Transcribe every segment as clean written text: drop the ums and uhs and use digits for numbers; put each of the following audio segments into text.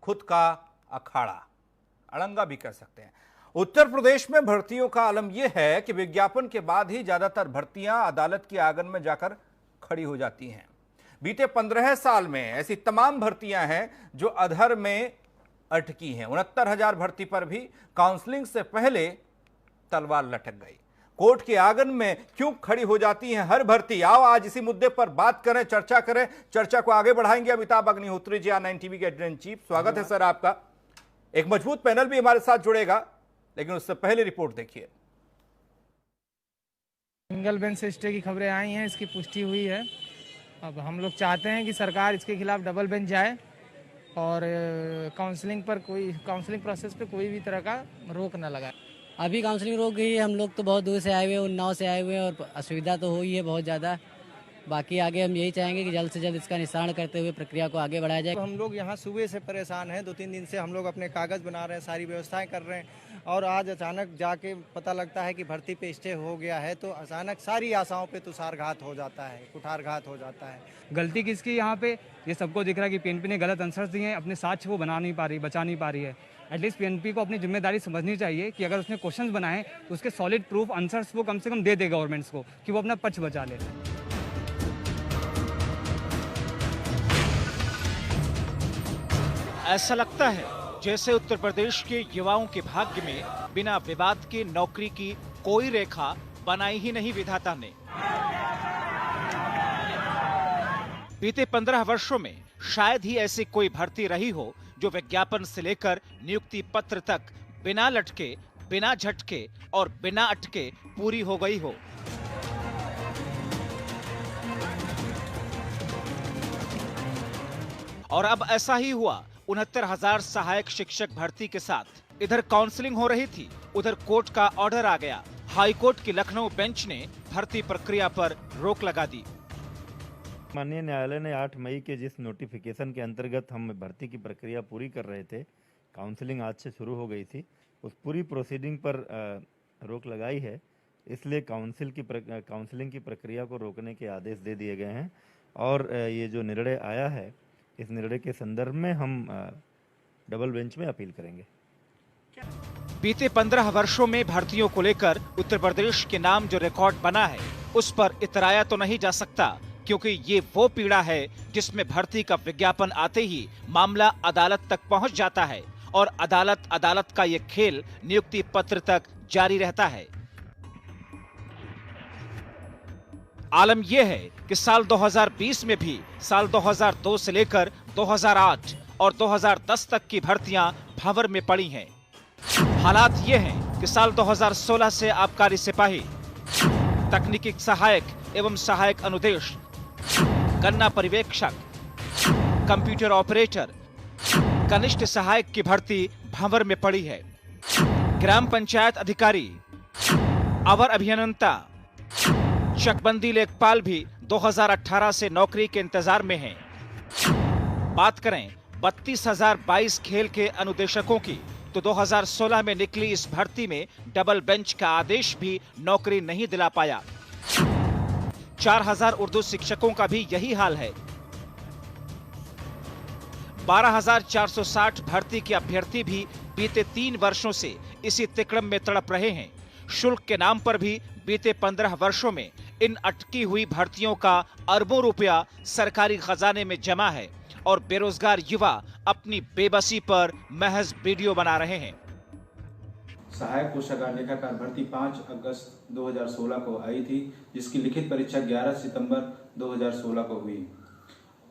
खुद का अखाड़ा, अड़ंगा भी कह सकते हैं। उत्तर प्रदेश में भर्तियों का आलम यह है कि विज्ञापन के बाद ही ज्यादातर भर्तियां अदालत के आंगन में जाकर खड़ी हो जाती हैं। बीते 15 साल में ऐसी तमाम भर्तियां हैं जो अधर में अटकी हैं। 69,000 भर्ती पर भी काउंसलिंग से पहले तलवार लटक गई। कोर्ट के आंगन में क्यों खड़ी हो जाती है हर भर्ती? आओ आज इसी मुद्दे पर बात करें, चर्चा करें। चर्चा को आगे बढ़ाएंगे अमिताभ अग्निहोत्री जी, R9 टीवी के एडिटर इन चीफ। स्वागत है सर आपका। एक मजबूत पैनल भी हमारे साथ जुड़ेगा, लेकिन उससे पहले रिपोर्ट देखिए। सिंगल बेंच से स्टे की खबरें आई हैं, इसकी पुष्टि हुई है। अब हम लोग चाहते हैं कि सरकार इसके खिलाफ डबल बेंच जाए और काउंसलिंग प्रोसेस पे कोई भी तरह का रोक न लगाए। अभी काउंसलिंग रोक गई है। हम लोग तो बहुत दूर से आए हुए हैं, उन्नाव से आए हुए हैं और असुविधा तो हुई है बहुत ज़्यादा। बाकी आगे हम यही चाहेंगे कि जल्द से जल्द इसका निस्तारण करते हुए प्रक्रिया को आगे बढ़ाया जाए। तो हम लोग यहाँ सुबह से परेशान हैं, 2-3 दिन से हम लोग अपने कागज़ बना रहे हैं, सारी व्यवस्थाएं कर रहे हैं और आज अचानक जाके पता लगता है कि भर्ती पे स्टे हो गया है, तो अचानक सारी आशाओं पे तुषारघात हो जाता है, कुठारघात हो जाता है। गलती किसकी यहाँ पे? ये सबको दिख रहा है कि पीएनपी ने गलत आंसर्स दिए हैं, अपने साथ वो बना नहीं पा रही, बचा नहीं पा रही है। एटलीस्ट पीएनपी को अपनी जिम्मेदारी समझनी चाहिए कि अगर उसने क्वेश्चंस बनाए तो उसके सॉलिड प्रूफ आंसर्स वो कम से कम दे दे गवर्नमेंट्स को कि वो अपना पक्ष बचा ले। ऐसा लगता है जैसे उत्तर प्रदेश के युवाओं के भाग्य में बिना विवाद के नौकरी की कोई रेखा बनाई ही नहीं विधाता ने। बीते 15 वर्षों में शायद ही ऐसी कोई भर्ती रही हो जो विज्ञापन से लेकर नियुक्ति पत्र तक बिना लटके, बिना झटके और बिना अटके पूरी हो गई हो। और अब ऐसा ही हुआ 69,000 सहायक शिक्षक भर्ती के साथ। इधर काउंसलिंग हो रही थी, उधर कोर्ट का ऑर्डर आ गया। हाई कोर्ट की लखनऊ बेंच ने भर्ती प्रक्रिया पर रोक लगा दी। माननीय न्यायालय ने 8 मई के जिस नोटिफिकेशन के अंतर्गत हम भर्ती की प्रक्रिया पूरी कर रहे थे, काउंसलिंग आज से शुरू हो गई थी, उस पूरी प्रोसीडिंग पर रोक लगाई है। इसलिए काउंसलिंग की प्रक्रिया को रोकने के आदेश दे दिए गए हैं और ये जो निर्णय आया है, इस निर्णय के संदर्भ में हम डबल बेंच में अपील करेंगे। बीते 15 वर्षों में भर्तियों को लेकर उत्तर प्रदेश के नाम जो रिकॉर्ड बना है, उस पर इतराया तो नहीं जा सकता, क्योंकि ये वो पीड़ा है जिसमें भर्ती का विज्ञापन आते ही मामला अदालत तक पहुंच जाता है और अदालत का ये खेल नियुक्ति पत्र तक जारी रहता है। आलम यह है कि साल 2020 में भी साल 2002 से लेकर 2008 और 2010 तक की भर्तियां भंवर में पड़ी हैं। हालात ये हैं कि साल 2016 से आबकारी सिपाही, तकनीकी सहायक एवं सहायक अनुदेश, गन्ना पर्यवेक्षक, कंप्यूटर ऑपरेटर, कनिष्ठ सहायक की भर्ती भंवर में पड़ी है। ग्राम पंचायत अधिकारी, अवर अभियंता, चकबंदी लेखपाल भी 2018 से नौकरी के इंतजार में हैं। बात करें 32,022 खेल के अनुदेशकों की, तो 2016 में निकली इस भर्ती में डबल बेंच का आदेश भी नौकरी नहीं दिला पाया। 4,000 उर्दू शिक्षकों का भी यही हाल है। 12,460 भर्ती के अभ्यर्थी भी बीते 3 वर्षों से इसी तिकड़म में तड़प रहे हैं। शुल्क के नाम पर भी बीते 15 वर्षों में इन अटकी हुई भर्तियों का अरबों रुपया सरकारी खजाने में जमा है और बेरोजगार युवा अपनी बेबसी पर महज वीडियो बना रहे हैं। सहायक कोषागार लेखाकार भर्ती 5 अगस्त 2016 को आई थी, जिसकी लिखित परीक्षा 11 सितंबर 2016 को हुई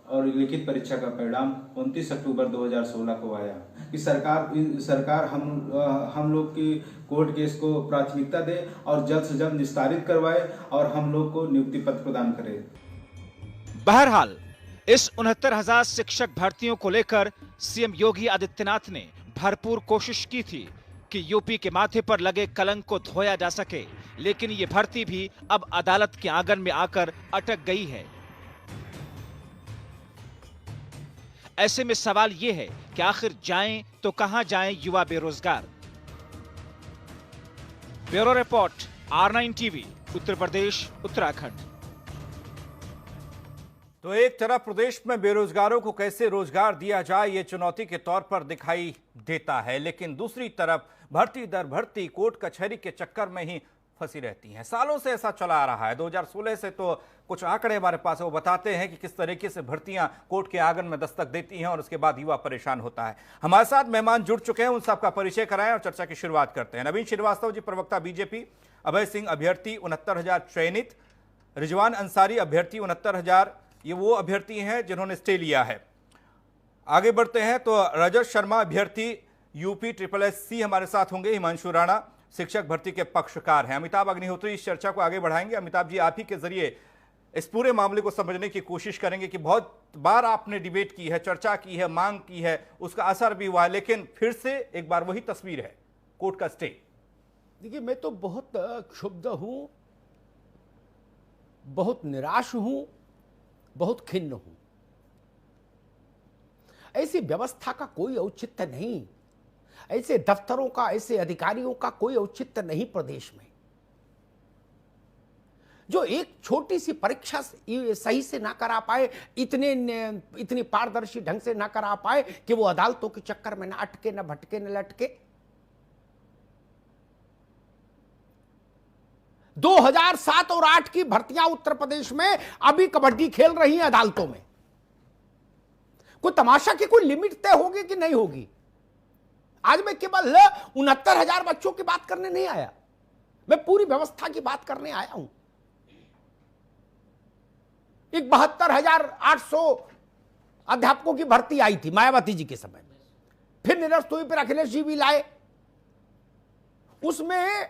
और लिखित परीक्षा का परिणाम 29 अक्टूबर 2016 को आया। कि सरकार हम लोग की कोर्ट केस को प्राथमिकता दे और जल्द से जल्द निस्तारित करवाए और हम लोग को नियुक्ति पत्र प्रदान करे। बहरहाल इस 69,000 शिक्षक भर्तियों को लेकर सीएम योगी आदित्यनाथ ने भरपूर कोशिश की थी कि यूपी के माथे पर लगे कलंक को धोया जा सके, लेकिन ये भर्ती भी अब अदालत के आंगन में आकर अटक गई है। ऐसे में सवाल ये है कि आखिर जाएं तो कहां जाएं युवा बेरोजगार। Bureau report, R9 TV, Uttar Pradesh, Uttarakhand. तो एक तरफ प्रदेश में बेरोजगारों को कैसे रोजगार दिया जाए ये चुनौती के तौर पर दिखाई देता है, लेकिन दूसरी तरफ भर्ती दर भर्ती कोर्ट कचहरी के चक्कर में ही फंसी रहती हैं। सालों से ऐसा चला आ रहा है। 2016 से तो कुछ आंकड़े हमारे पास है, वो बताते हैं कि किस तरीके से भर्तियां कोर्ट के आंगन में दस्तक देती हैं और उसके बाद युवा परेशान होता है। हमारे साथ मेहमान जुड़ चुके हैं, उन सबका परिचय कराएं और चर्चा की शुरुआत करते हैं। नवीन श्रीवास्तव जी, प्रवक्ता बीजेपी, अभय सिंह अभ्यर्थी 69,000 चयनित, रिजवान अंसारी अभ्यर्थी 69,000, ये वो अभ्यर्थी हैं जिन्होंने स्टे लिया है। आगे बढ़ते हैं तो रजत शर्मा अभ्यर्थी यूपी SSSC हमारे साथ होंगे। हिमांशु राणा शिक्षक भर्ती के पक्षकार हैं। अमिताभ अग्निहोत्री इस चर्चा को आगे बढ़ाएंगे। अमिताभ जी, आप ही के जरिए इस पूरे मामले को समझने की कोशिश करेंगे कि बहुत बार आपने डिबेट की है, चर्चा की है, मांग की है, उसका असर भी हुआ है, लेकिन फिर से एक बार वही तस्वीर है, कोर्ट का स्टे। देखिए, मैं तो बहुत क्षुब्ध हूं, बहुत निराश हूं, बहुत खिन्न हूं। ऐसी व्यवस्था का कोई औचित्य नहीं, ऐसे दफ्तरों का, ऐसे अधिकारियों का कोई औचित्य नहीं प्रदेश में, जो एक छोटी सी परीक्षा सही से ना करा पाए, इतनी पारदर्शी ढंग से ना करा पाए कि वो अदालतों के चक्कर में ना अटके, ना भटके, ना लटके। 2007 और 8 की भर्तियां उत्तर प्रदेश में अभी कबड्डी खेल रही हैं अदालतों में। कोई तमाशा की कोई लिमिट तय होगी कि नहीं होगी? आज मैं केवल 69,000 बच्चों की बात करने नहीं आया, मैं पूरी व्यवस्था की बात करने आया हूं। एक 72,800 अध्यापकों की भर्ती आई थी मायावती जी के समय में, फिर निरस्त हुई, फिर अखिलेश जी भी लाए। उसमें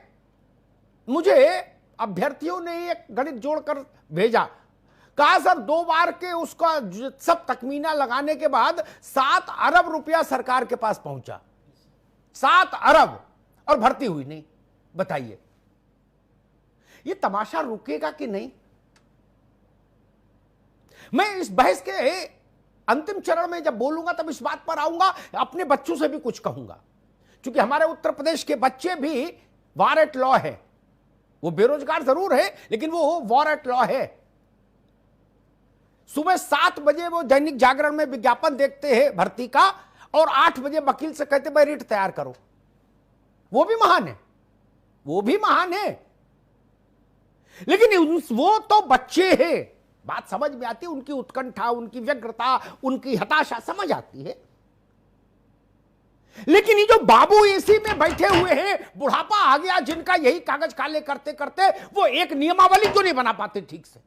मुझे अभ्यर्थियों ने एक गणित जोड़कर भेजा, कहा सर 2 बार के उसका सब तकमीना लगाने के बाद 7 अरब रुपया सरकार के पास पहुंचा। 7 अरब, और भर्ती हुई नहीं। बताइए, ये तमाशा रुकेगा कि नहीं? मैं इस बहस के अंतिम चरण में जब बोलूंगा तब इस बात पर आऊंगा, अपने बच्चों से भी कुछ कहूंगा, क्योंकि हमारे उत्तर प्रदेश के बच्चे भी वॉर एट लॉ है। वो बेरोजगार जरूर है, लेकिन वो वॉर एट लॉ है। सुबह 7 बजे वो दैनिक जागरण में विज्ञापन देखते हैं भर्ती का, और 8 बजे वकील से कहते भाई रिट तैयार करो। वो भी महान है, वो भी महान है, लेकिन वो तो बच्चे हैं। बात समझ में आती है, उनकी उत्कंठा, उनकी व्यग्रता, उनकी हताशा समझ आती है। लेकिन ये जो बाबू एसी में बैठे हुए हैं, बुढ़ापा आ गया जिनका, यही कागज काले करते करते वो एक नियमावली क्यों नहीं बना पाते ठीक से?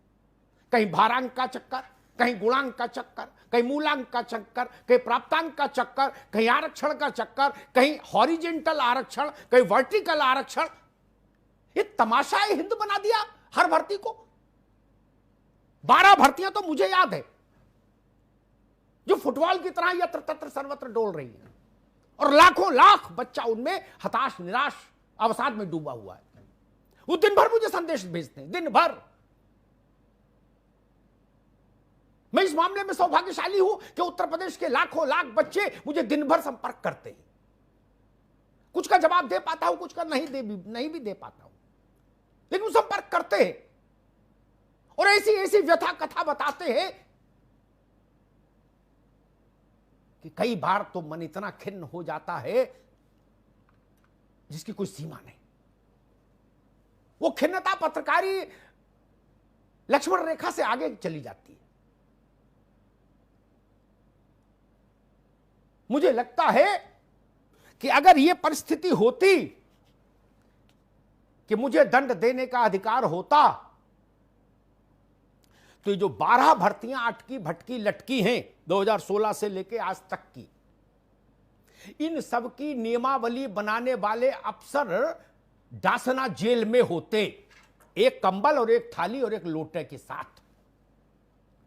कहीं भारांक का चक्कर, कहीं गुणांक का चक्कर, कहीं मूलांक का चक्कर, कहीं प्राप्तांक का चक्कर, कहीं आरक्षण का चक्कर, कहीं हॉरिजेंटल आरक्षण, कहीं वर्टिकल आरक्षण। ये तमाशा हिंद बना दिया हर भर्ती को। 12 भर्तियां तो मुझे याद है जो फुटबॉल की तरह यत्र तत्र सर्वत्र डोल रही है, और लाखों लाख बच्चा उनमें हताश, निराश, अवसाद में डूबा हुआ है। वो दिन भर मुझे संदेश भेजते हैं, दिन भर। मैं इस मामले में सौभाग्यशाली हूं कि उत्तर प्रदेश के लाखों लाख बच्चे मुझे दिन भर संपर्क करते हैं। कुछ का जवाब दे पाता हूं, कुछ का नहीं भी दे पाता हूं, लेकिन वो संपर्क करते हैं और ऐसी ऐसी व्यथा कथा बताते हैं कि कई बार तो मन इतना खिन्न हो जाता है जिसकी कोई सीमा नहीं। वो खिन्नता पत्रकारी लक्ष्मण रेखा से आगे चली जाती है। मुझे लगता है कि अगर यह परिस्थिति होती कि मुझे दंड देने का अधिकार होता, तो ये जो 12 भर्तियां अटकी भटकी लटकी हैं 2016 से लेकर आज तक की, इन सब की नियमावली बनाने वाले अफसर डासना जेल में होते, एक कंबल और एक थाली और एक लोटे के साथ।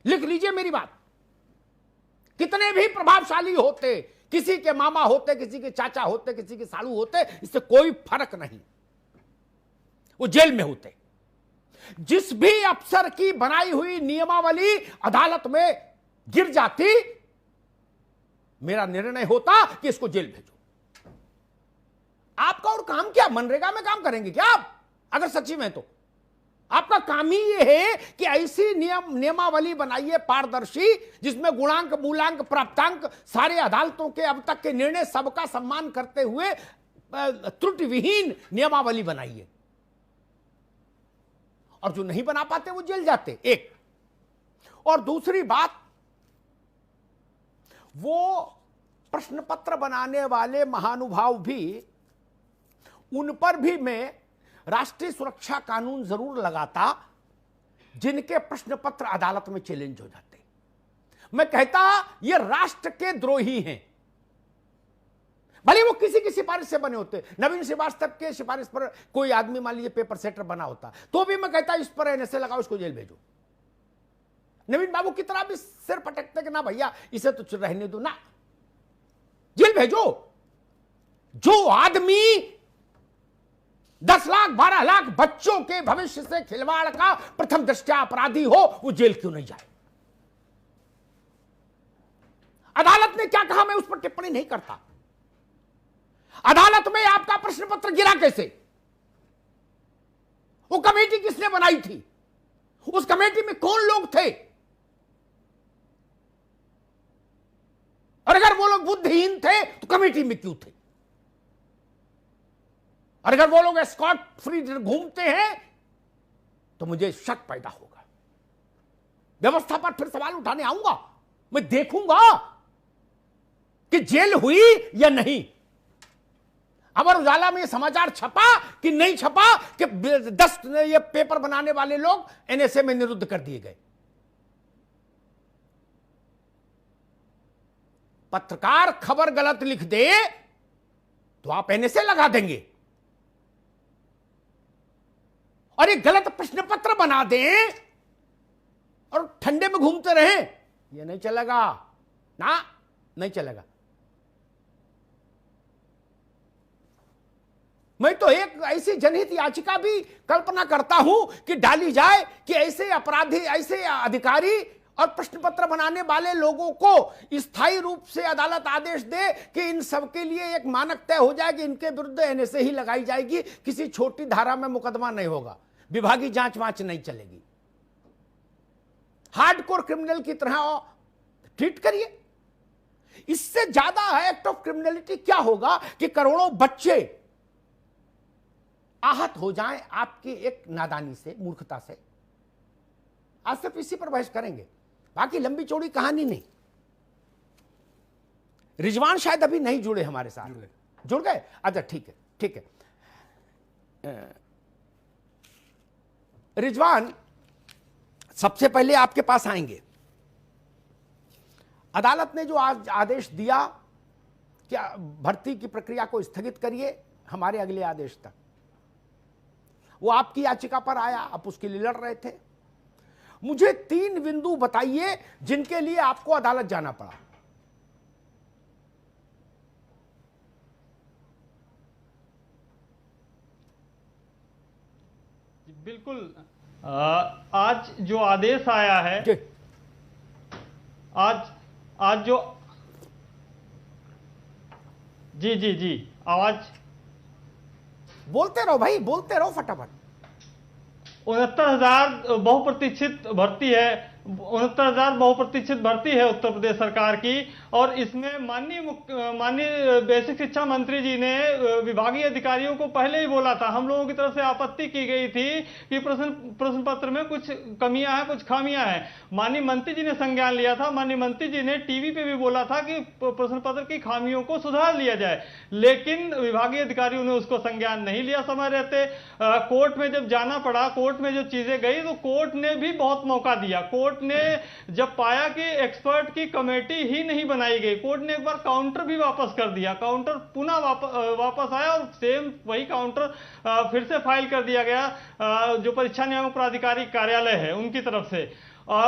लिख लीजिए मेरी बात। कितने भी प्रभावशाली होते, किसी के मामा होते, किसी के चाचा होते, किसी के सालू होते, इससे कोई फर्क नहीं, वो जेल में होते। जिस भी अफसर की बनाई हुई नियमावली अदालत में गिर जाती, मेरा निर्णय होता कि इसको जेल भेजो। आपका और काम क्या? मनरेगा में काम करेंगे क्या आप, अगर सचिव हैं तो? आपका काम ही ये है कि ऐसी नियमावली बनाइए पारदर्शी, जिसमें गुणांक, मूलांक, प्राप्तांक, सारे अदालतों के अब तक के निर्णय सबका सम्मान करते हुए त्रुटि विहीन नियमावली बनाइए। और जो नहीं बना पाते वो जेल जाते, एक। और दूसरी बात, वो प्रश्न पत्र बनाने वाले महानुभाव भी, उन पर भी मैं राष्ट्रीय सुरक्षा कानून जरूर लगाता जिनके प्रश्न पत्र अदालत में चैलेंज हो जाते। मैं कहता ये राष्ट्र के द्रोही हैं, भले वो किसी की सिफारिश से बने होते। नवीन श्रीवास्तव के सिफारिश पर कोई आदमी मान लीजिए पेपर सेटर बना होता, तो भी मैं कहता इस पर एनएसए लगाओ, इसको जेल भेजो। नवीन बाबू की तरह भी सिर पटकते कि ना भैया इसे तो रहने दो ना, जेल भेजो। जो आदमी 10 लाख 12 लाख बच्चों के भविष्य से खिलवाड़ का प्रथम दृष्टया अपराधी हो, वो जेल क्यों नहीं जाए? अदालत ने क्या कहा मैं उस पर टिप्पणी नहीं करता। अदालत में आपका प्रश्न पत्र गिरा कैसे? वो कमेटी किसने बनाई थी? उस कमेटी में कौन लोग थे? और अगर वो लोग बुद्धिहीन थे तो कमेटी में क्यों थे? और अगर वो लोग एस्कॉर्ट फ्री घूमते हैं तो मुझे शक पैदा होगा। व्यवस्था पर फिर सवाल उठाने आऊंगा, मैं देखूंगा कि जेल हुई या नहीं। अमर उजाला में समाचार छपा कि नहीं छपा कि 10 ये पेपर बनाने वाले लोग एनएसए में निरुद्ध कर दिए गए। पत्रकार खबर गलत लिख दे तो आप एनएसए लगा देंगे, और एक गलत प्रश्न पत्र बना दें और ठंडे में घूमते रहें, ये नहीं चलेगा ना, नहीं चलेगा। मैं तो एक ऐसी जनहित याचिका भी कल्पना करता हूं कि डाली जाए कि ऐसे अपराधी, ऐसे अधिकारी और प्रश्न पत्र बनाने वाले लोगों को स्थायी रूप से अदालत आदेश दे कि इन सब के लिए एक मानक तय हो जाए कि इनके विरुद्ध एनएसए ही लगाई जाएगी, किसी छोटी धारा में मुकदमा नहीं होगा, विभागीय जांच वांच नहीं चलेगी। हार्डकोर क्रिमिनल की तरह ट्रीट करिए। इससे ज्यादा एक्ट ऑफ क्रिमिनलिटी क्या होगा कि करोड़ों बच्चे आहत हो जाएं आपकी एक नादानी से, मूर्खता से। आज सिर्फ इसी पर बहस करेंगे, बाकी लंबी चौड़ी कहानी नहीं। रिजवान शायद अभी नहीं जुड़े हमारे साथ, जुड़ गए? अच्छा ठीक है, ठीक है। रिजवान, सबसे पहले आपके पास आएंगे। अदालत ने जो आज आदेश दिया कि भर्ती की प्रक्रिया को स्थगित करिए हमारे अगले आदेश तक, वो आपकी याचिका पर आया, आप उसके लिए लड़ रहे थे। मुझे 3 बिंदु बताइए जिनके लिए आपको अदालत जाना पड़ा। बिल्कुल, आज जो आदेश आया है, आज जो जी आवाज, बोलते रहो भाई, बोलते रहो फटाफट। 69,000 बहुप्रतीक्षित भर्ती है, 69,000 बहुप्रतीक्षित भर्ती है उत्तर प्रदेश सरकार की। और इसमें माननीय बेसिक शिक्षा मंत्री जी ने विभागीय अधिकारियों को पहले ही बोला था, हम लोगों की तरफ से आपत्ति की गई थी कि प्रश्न पत्र में कुछ कमियां हैं, कुछ खामियां हैं। माननीय मंत्री जी ने संज्ञान लिया था, माननीय मंत्री जी ने टीवी पे भी बोला था कि प्रश्न पत्र की खामियों को सुधार लिया जाए, लेकिन विभागीय अधिकारियों ने उसको संज्ञान नहीं लिया समय रहते। कोर्ट में जब जाना पड़ा, कोर्ट में जो चीजें गई तो कोर्ट ने भी बहुत मौका दिया। कोर्ट ने जब पाया कि एक्सपर्ट की कमेटी ही नहीं बनाई गई, कोर्ट ने एक बार काउंटर भी वापस कर दिया, काउंटर पुनः वापस आया और सेम वही काउंटर फिर से फाइल कर दिया गया जो परीक्षा नियामक प्राधिकारी कार्यालय है उनकी तरफ से।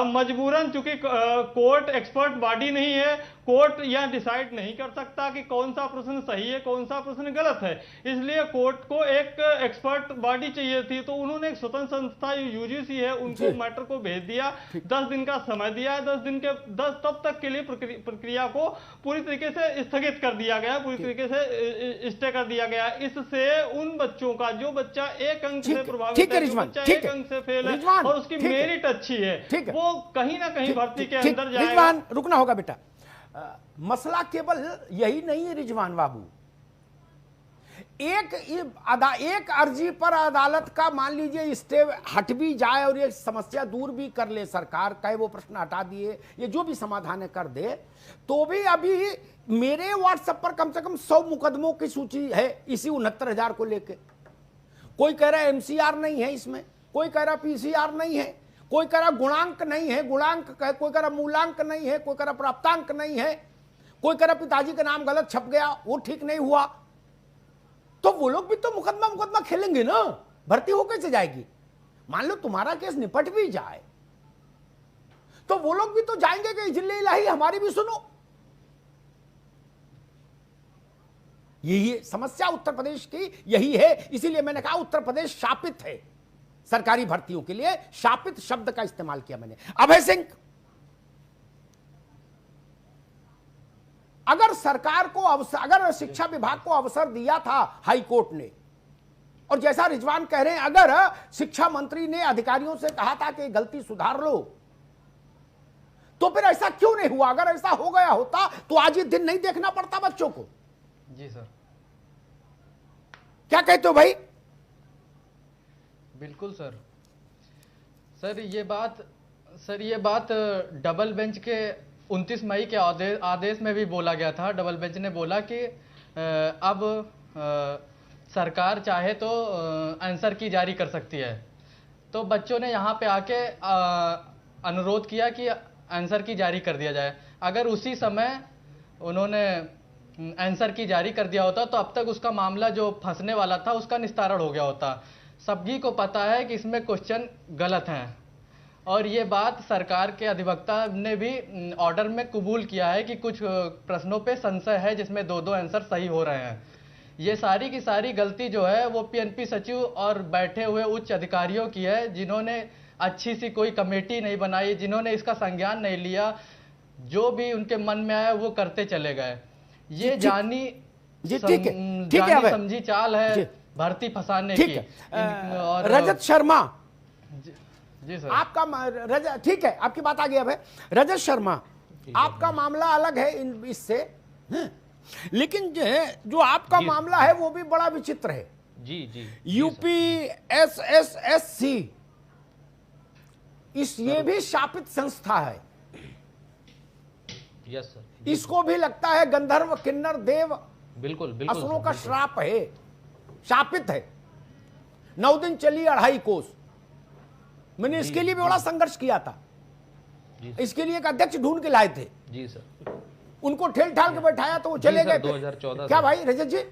मजबूरन, चूंकि कोर्ट एक्सपर्ट बॉडी नहीं है, कोर्ट यह डिसाइड नहीं कर सकता कि कौन सा प्रश्न सही है, कौन सा प्रश्न गलत है। इसलिए कोर्ट को एक एक्सपर्ट बॉडी चाहिए थी, तो उन्होंने एक स्वतंत्र संस्था यूजीसी है उनको मैटर को भेज दिया, 10 दिन का समय दिया है। 10 तब तक के लिए प्रक्रिया को पूरी तरीके से स्थगित कर दिया गया, पूरी तरीके से स्टे कर दिया गया। इससे उन बच्चों का, जो बच्चा एक अंक से प्रभावित है, जो बच्चा एक अंक से फेल है और उसकी मेरिट अच्छी है, वो कहीं ना कहीं भर्ती के अंदर जाएगा। रिजवान, रुकना होगा बेटा। मसला केवल यही नहीं है रिजवान बाबू, एक अर्जी पर अदालत का मान लीजिए स्टे हट भी जाए और ये समस्या दूर भी कर ले सरकार, कहे वो प्रश्न हटा दिए, ये जो भी समाधान है कर दे, तो भी अभी मेरे व्हाट्सएप पर कम से कम 100 मुकदमों की सूची है इसी 69,000 को लेके। कोई कह रहा है एमसीआर नहीं है इसमें, कोई कह रहा पीसीआर नहीं है, कोई कह रहा गुणांक नहीं है, कोई कह रहा मूलांक नहीं है, कोई कह रहा प्राप्तांक नहीं है, कोई कह रहा पिताजी का नाम गलत छप गया, वो ठीक नहीं हुआ। तो वो लोग भी तो मुकदमा खेलेंगे ना, भर्ती हो कैसे जाएगी? मान लो तुम्हारा केस निपट भी जाए तो वो लोग भी तो जाएंगे कि जिले इलाही हमारी भी सुनो। यही समस्या उत्तर प्रदेश की यही है, इसीलिए मैंने कहा उत्तर प्रदेश शापित है सरकारी भर्तियों के लिए, शापित शब्द का इस्तेमाल किया मैंने। अभय सिंह, अगर सरकार को अवसर, अगर शिक्षा विभाग को अवसर दिया था हाई कोर्ट ने, और जैसा रिजवान कह रहे हैं अगर शिक्षा मंत्री ने अधिकारियों से कहा था कि गलती सुधार लो, तो फिर ऐसा क्यों नहीं हुआ? अगर ऐसा हो गया होता तो आज ये दिन नहीं देखना पड़ता बच्चों को। जी सर, क्या कहते हो भाई? बिल्कुल सर। सर ये बात डबल बेंच के 29 मई के आदेश में भी बोला गया था। डबल बेंच ने बोला कि अब सरकार चाहे तो आंसर की जारी कर सकती है। तो बच्चों ने यहाँ पे आके अनुरोध किया कि आंसर की जारी कर दिया जाए। अगर उसी समय उन्होंने आंसर की जारी कर दिया होता तो अब तक उसका मामला जो फंसने वाला था उसका निस्तारण हो गया होता। सभी को पता है कि इसमें क्वेश्चन गलत हैं और ये बात सरकार के अधिवक्ता ने भी ऑर्डर में कबूल किया है कि कुछ प्रश्नों पे संशय है जिसमें 2-2 आंसर सही हो रहे हैं। ये सारी की सारी गलती जो है वो पीएनपी सचिव और बैठे हुए उच्च अधिकारियों की है, जिन्होंने अच्छी सी कोई कमेटी नहीं बनाई, जिन्होंने इसका संज्ञान नहीं लिया, जो भी उनके मन में आया वो करते चले गए। ये जानी समझी चाल है भर्ती फंसाने की। और रजत शर्मा, जी सर, आपका ठीक है, आपकी बात आ गई। अब है रजत शर्मा, आपका मामला अलग है इससे, लेकिन जो आपका मामला है वो भी बड़ा विचित्र है। जी यूपीएसएसएससी, ये भी शापित संस्था है। यस सर, इसको भी लगता है गंधर्व किन्नर देव बिल्कुल असुरों का श्राप है, शापित है। 9 दिन चली 2.5 कोस। मैंने इसके लिए भी बड़ा संघर्ष किया था, इसके लिए एक अध्यक्ष ढूंढ के लाए थे। जी सर, उनको ठेल ठाल के बैठाया तो वो चले गए 2014। क्या भाई रजत जी?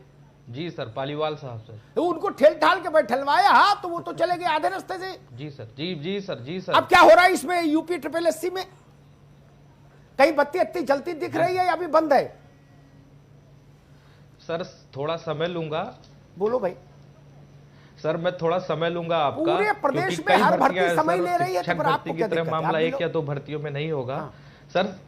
जी सर, पालीवाल साहब से तो उनको ठेल ठाल के बैठलवाया तो वो तो चले गए आधे रास्ते से। जी सर, जी सर। अब क्या हो रहा है इसमें यूपी SSSC में? कहीं बत्ती जलती दिख रही है या अभी बंद है? सर थोड़ा समय लूंगा। बोलो भाई। सर मैं थोड़ा समय लूंगा आपका। पूरे प्रदेश में हर भर्ती समय ले रही है, तो फिर आपको क्या दिक्कत है? मामला 1 या 2 भर्तियों में नहीं होगा। हाँ। सर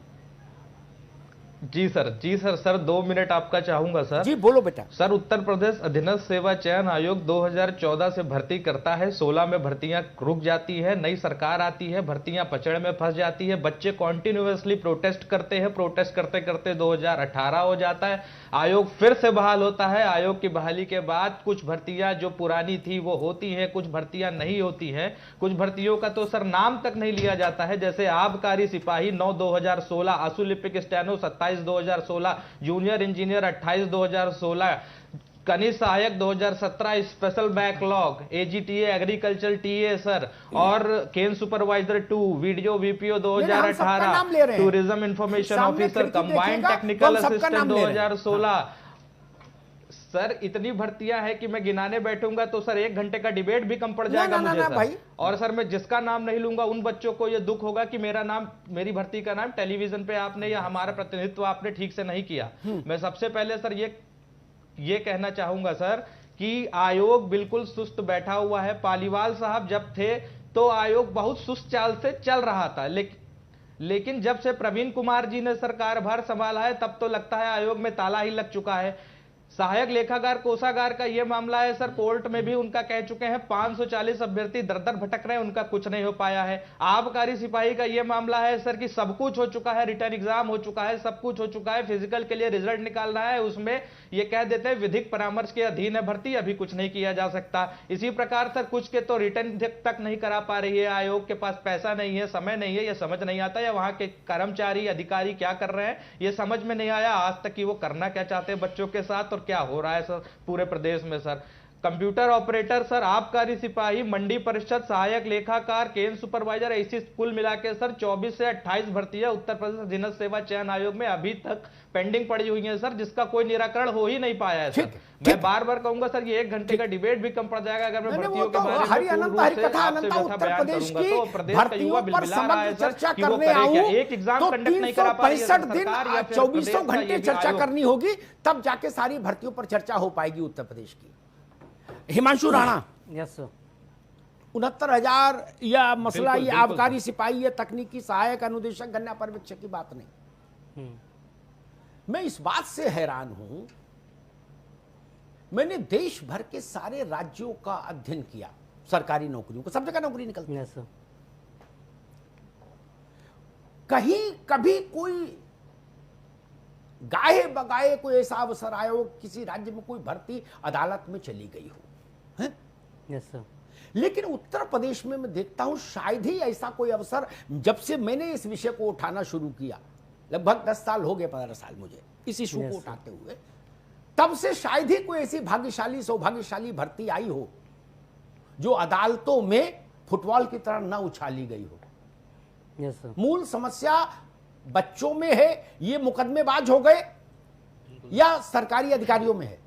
जी सर 2 मिनट आपका चाहूंगा सर। जी बोलो बेटा। सर उत्तर प्रदेश अधीनस्थ सेवा चयन आयोग 2014 से भर्ती करता है, 16 में भर्तियां रुक जाती है, नई सरकार आती है, भर्तियां पचड़ में फंस जाती है, बच्चे कॉन्टिन्यूअसली प्रोटेस्ट करते हैं, प्रोटेस्ट करते करते 2018 हो जाता है, आयोग फिर से बहाल होता है। आयोग की बहाली के बाद कुछ भर्तियां जो पुरानी थी वो होती है, कुछ भर्तियां नहीं होती है, कुछ भर्तियों का तो सर नाम तक नहीं लिया जाता है, जैसे आबकारी सिपाही 9/2016, आशुलिपिक स्टेनो 27/2016, जूनियर इंजीनियर 28/2016, कनिष्ठ सहायक 2017, special backlog, AGTA agriculture TA sir, और cane supervisor 2, VDO VPO 2018, tourism information officer, combined technical assistant 2016, sir इतनी भर्तियां हैं कि मैं गिनाने बैठूंगा तो सर 1 घंटे का डिबेट भी कम पड़ जाएगा ना, मुझे ना, सर। भाई। और सर मैं जिसका नाम नहीं लूंगा उन बच्चों को ये दुख होगा कि मेरी भर्ती का नाम टेलीविजन पे आपने या हमारा प्रतिनिधित्व आपने ठीक से नहीं किया। मैं सबसे पहले सर ये कहना चाहूंगा सर कि आयोग बिल्कुल सुस्त बैठा हुआ है। पालीवाल साहब जब थे तो आयोग बहुत सुस्त चाल से चल रहा था, लेकिन जब से प्रवीण कुमार जी ने सर कार्यभार संभाला है तब तो लगता है आयोग में ताला ही लग चुका है। सहायक लेखाकार कोषागार का यह मामला है सर, कोर्ट में भी उनका कह चुके हैं 540 अभ्यर्थी दर दर भटक रहे हैं, उनका कुछ नहीं हो पाया है। आबकारी सिपाही का यह मामला है सर कि सब कुछ हो चुका है, रिटर्न एग्जाम हो चुका है, सब कुछ हो चुका है, फिजिकल के लिए रिजल्ट निकालना है, उसमें ये कह देते हैं विधिक परामर्श के अधीन है भर्ती, अभी कुछ नहीं किया जा सकता। इसी प्रकार सर कुछ के तो रिटर्न तक नहीं करा पा रही है, आयोग के पास पैसा नहीं है, समय नहीं है, यह समझ नहीं आता, या वहां के कर्मचारी अधिकारी क्या कर रहे हैं ये समझ में नहीं आया आज तक कि वो करना क्या चाहते हैं बच्चों के साथ और क्या हो रहा है सर पूरे प्रदेश में। सर कंप्यूटर ऑपरेटर सर, आबकारी सिपाही, मंडी परिषद, सहायक लेखाकार, केंद्र सुपरवाइजर, ऐसी कुल मिला के सर 24 से 28 भर्तियां उत्तर प्रदेश अधीनस्थ सेवा चयन आयोग में अभी तक पेंडिंग पड़ी हुई है सर, जिसका कोई निराकरण हो ही नहीं पाया है सर। मैं बार बार कहूंगा सर ये 1 घंटे का डिबेट भी कम पड़ जाएगा अगर मैं भर्तियों के बारे में पूर्ण रूप से आपसे व्यथा बयान करूंगा तो प्रदेश का युवा बिलबिला रहा है सर कि वो करे क्या। एक एग्जाम कंडक्ट नहीं करा पा रही है सरकार या फिर 24 घंटे चर्चा करनी होगी तब जाके सारी भर्तियों पर चर्चा हो पाएगी उत्तर प्रदेश की। हिमांशु राणा, यस सर, 69,000 या मसला ये आबकारी सिपाही, ये तकनीकी सहायक, अनुदेशक, गन्ना पर्यवेक्षक की बात नहीं। मैं इस बात से हैरान हूं, मैंने देश भर के सारे राज्यों का अध्ययन किया, सरकारी नौकरियों को, सब जगह नौकरी निकलती है। कहीं कभी कोई गाहे बगाए कोई ऐसा अवसर आया हो किसी राज्य में कोई भर्ती अदालत में चली गई हो, है? Yes sir. लेकिन उत्तर प्रदेश में मैं देखता हूं शायद ही ऐसा कोई अवसर, जब से मैंने इस विषय को उठाना शुरू किया, लगभग 10 साल हो गए, 15 साल मुझे इस इशू को उठाते हुए, तब से शायद ही कोई ऐसी भाग्यशाली सौभाग्यशाली भर्ती आई हो जो अदालतों में फुटबॉल की तरह न उछाली गई हो। Yes sir. मूल समस्या बच्चों में है, ये मुकदमेबाज हो गए, या सरकारी अधिकारियों में है?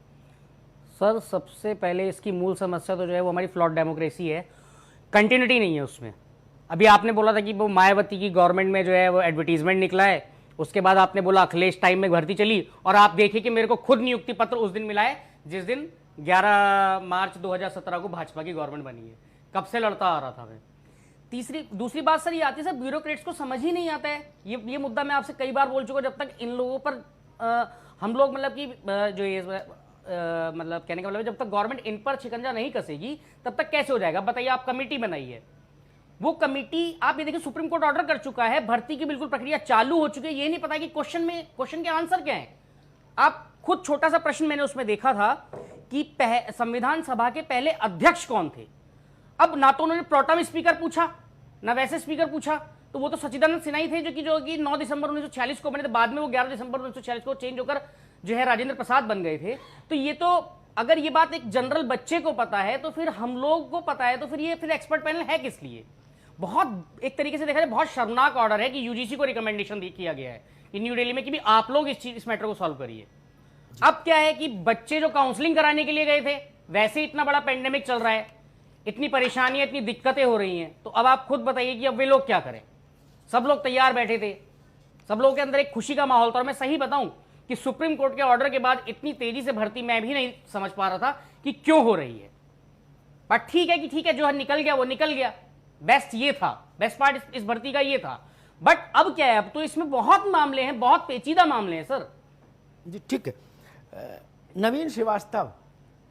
सर सबसे पहले इसकी मूल समस्या तो जो है वो हमारी फ्लॉट डेमोक्रेसी है, कंटिन्यूटी नहीं है उसमें। अभी आपने बोला था कि वो मायावती की गवर्नमेंट में जो है वो एडवर्टीजमेंट निकला है, उसके बाद आपने बोला अखिलेश टाइम में भर्ती चली, और आप देखिए कि मेरे को खुद नियुक्ति पत्र उस दिन मिला है जिस दिन 11 मार्च 2017 को भाजपा की गवर्नमेंट बनी है। कब से लड़ता आ रहा था मैं। दूसरी बात सर ये आती है सर, ब्यूरोक्रेट्स को समझ ही नहीं आता है। ये मुद्दा मैं आपसे कई बार बोल चुका, जब तक इन लोगों पर हम लोग मतलब कि जो ये मतलब कहने का मतलब जब तक गवर्नमेंट इन पर शिकंजा नहीं कसेगी तब तक कैसे हो जाएगा। बताइए, आप कमेटी बनाई है, वो कमेटी आप ये देखिए सुप्रीम कोर्ट ऑर्डर कर चुका है, भर्ती की बिल्कुल प्रक्रिया चालू हो चुकी है, ये नहीं पता कि क्वेश्चन के आंसर क्या है। आप खुद छोटा सा प्रश्न मैंने उसमें देखा था कि संविधान सभा के पहले अध्यक्ष कौन थे। अब ना तो उन्होंने प्रोटेम स्पीकर पूछा ना वैसे स्पीकर पूछा, तो वो तो सच्चिदानंद सिन्हा ही थे जो कि 9 दिसंबर 1946 को बने थे, बाद में वो 11 दिसंबर 1946 को चेंज होकर जो है राजेंद्र प्रसाद बन गए थे। तो ये तो अगर ये बात एक जनरल बच्चे को पता है तो फिर हम लोग को पता है, तो फिर ये एक्सपर्ट पैनल है किस लिए। बहुत एक तरीके से देखा जाए बहुत शर्मनाक ऑर्डर है कि यूजीसी को रिकमेंडेशन किया गया है कि न्यू दिल्ली में कि भी आप लोग इस मैटर को सॉल्व करिए। अब क्या है कि बच्चे जो काउंसलिंग कराने के लिए गए थे, वैसे इतना बड़ा पेंडेमिक चल रहा है, इतनी परेशानियां इतनी दिक्कतें हो रही हैं, तो अब आप खुद बताइए कि अब वे लोग क्या करें। सब लोग तैयार बैठे थे, सब लोगों के अंदर एक खुशी का माहौल था। और मैं सही बताऊं कि सुप्रीम कोर्ट के ऑर्डर के बाद इतनी तेजी से भर्ती मैं भी नहीं समझ पा रहा था कि क्यों हो रही है। बट ठीक है जो निकल गया वो निकल गया। बेस्ट ये था, बेस्ट पार्ट इस भर्ती का ये था। बट अब क्या है, अब तो इसमें बहुत मामले हैं, बहुत पेचीदा मामले हैं सर जी। ठीक है, नवीन श्रीवास्तव,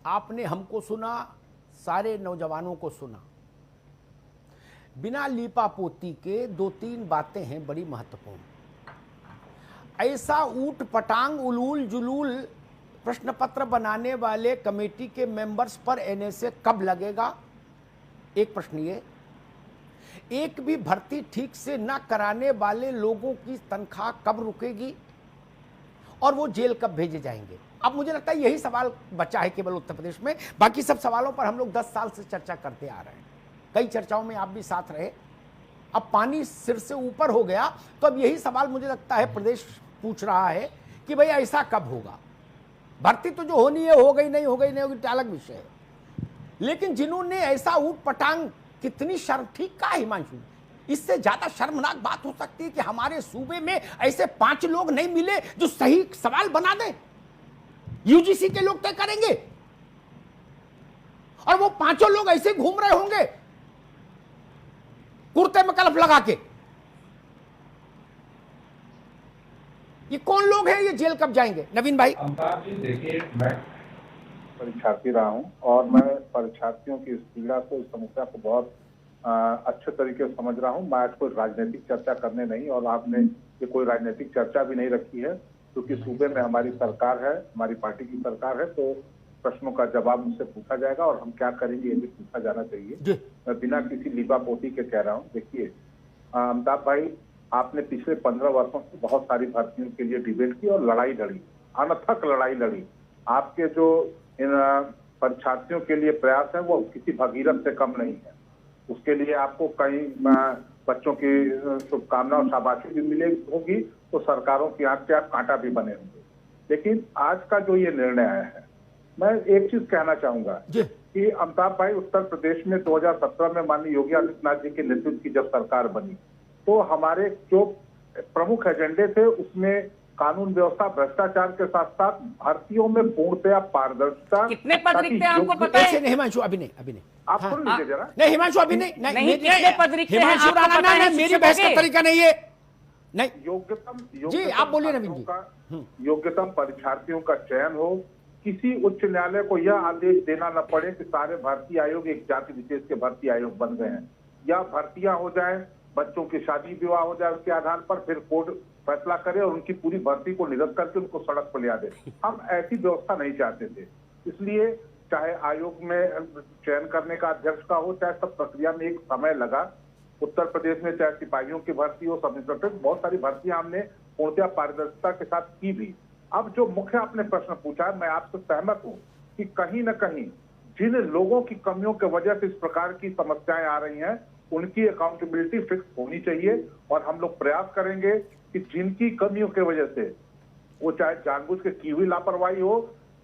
आपने हमको सुना, सारे नौजवानों को सुना। बिना लीपा पोती के 2-3 बातें हैं बड़ी महत्वपूर्ण। ऐसा ऊट पटांग उलूल जुलूल प्रश्न पत्र बनाने वाले कमेटी के मेंबर्स पर एनएसए कब लगेगा, एक प्रश्न ये। एक भी भर्ती ठीक से न कराने वाले लोगों की तनख्वाह कब रुकेगी और वो जेल कब भेजे जाएंगे। अब मुझे लगता है यही सवाल बचा है केवल उत्तर प्रदेश में। बाकी सब सवालों पर हम लोग 10 साल से चर्चा करते आ रहे हैं, कई चर्चाओं में आप भी साथ रहे। अब पानी सिर से ऊपर हो गया, तो अब यही सवाल मुझे लगता है प्रदेश पूछ रहा है कि भाई ऐसा कब होगा। भर्ती तो जो होनी है हो गई, नहीं हो गई, नहीं होगी, अलग विषय है। लेकिन जिन्होंने ऐसा ऊट पटांग, कितनी शर्म, ठीक कहा हिमांशु, इससे ज्यादा शर्मनाक बात हो सकती है कि हमारे सूबे में ऐसे 5 लोग नहीं मिले जो सही सवाल बना दें। यूजीसी के लोग तय करेंगे और वो 5 लोग ऐसे घूम रहे होंगे कुर्ते में कलफ लगा के। ये कौन लोग हैं, ये जेल कब जाएंगे? नवीन भाई। देखिए, मैं परीक्षार्थी रहा हूं और मैं परीक्षार्थियों की इस पीड़ा को, इस समस्या को बहुत अच्छे तरीके से समझ रहा हूं। मैं आज कोई राजनीतिक चर्चा करने नहीं, और आपने ये कोई राजनीतिक चर्चा भी नहीं रखी है, क्योंकि सूबे में हमारी सरकार है, हमारी पार्टी की सरकार है, तो प्रश्नों का जवाब मुझसे पूछा जाएगा और हम क्या करेंगे ये भी पूछा जाना चाहिए। मैं बिना किसी लीपापोती के कह रहा हूँ। देखिए अमिताभ भाई, आपने पिछले 15 वर्षों से बहुत सारी भर्तियों के लिए डिबेट की और लड़ाई लड़ी, अनथक लड़ाई लड़ी। आपके जो इन परीक्षार्थियों के लिए प्रयास है वो किसी भगीरथ से कम नहीं है। उसके लिए आपको कई बच्चों की शुभकामना और शाबाशी भी मिले होगी, तो सरकारों की आंख के आप कांटा भी बने होंगे। लेकिन आज का जो ये निर्णय आया है, मैं एक चीज कहना चाहूंगा कि अमिताभ भाई, उत्तर प्रदेश में 2017 में माननीय योगी आदित्यनाथ जी के नेतृत्व की जब सरकार बनी, तो हमारे जो प्रमुख एजेंडे थे उसमें कानून व्यवस्था, भ्रष्टाचार के साथ साथ भर्तियों में पूर्णतया पारदर्शिता। कितने पद रिक्त हैं आपको पता है? नहीं हिमांशु, अभी नहीं, अभी नहीं, आप सुन लीजिए जरा। नहीं हिमांशु, अभी नहीं, कितने पद रिक्त हैं हिमांशु राणा, नहीं, मेरी बहस का तरीका नहीं है। नहीं, योग्यतम जी आप बोलिए नवीन जी। योग्यतम परीक्षार्थियों का चयन हो, किसी उच्च न्यायालय को यह आदेश देना न पड़े कि सारे भर्ती आयोग एक जाति विशेष के भर्ती आयोग बन गए हैं, या भर्तियां हो जाए, बच्चों की शादी विवाह हो जाए, उसके आधार पर फिर कोर्ट फैसला करे और उनकी पूरी भर्ती को निरस्त करके उनको सड़क पर ले आ दे। हम ऐसी व्यवस्था नहीं चाहते थे। इसलिए चाहे आयोग में चयन करने का अध्यक्ष का हो, चाहे सब प्रक्रिया में एक समय लगा। उत्तर प्रदेश में चाहे सिपाहियों की भर्ती हो, सब इंस्पेक्टर, बहुत सारी भर्तियां हमने पूर्णतया पारदर्शिता के साथ की भी। अब जो मुख्य आपने प्रश्न पूछा, मैं आपसे सहमत हूँ कि कहीं न कहीं जिन लोगों की कमियों की वजह से इस प्रकार की समस्याएं आ रही हैं, उनकी अकाउंटेबिलिटी फिक्स होनी चाहिए। और हम लोग प्रयास करेंगे कि जिनकी कमियों की वजह से, वो चाहे जानबूझ के की हुई लापरवाही हो,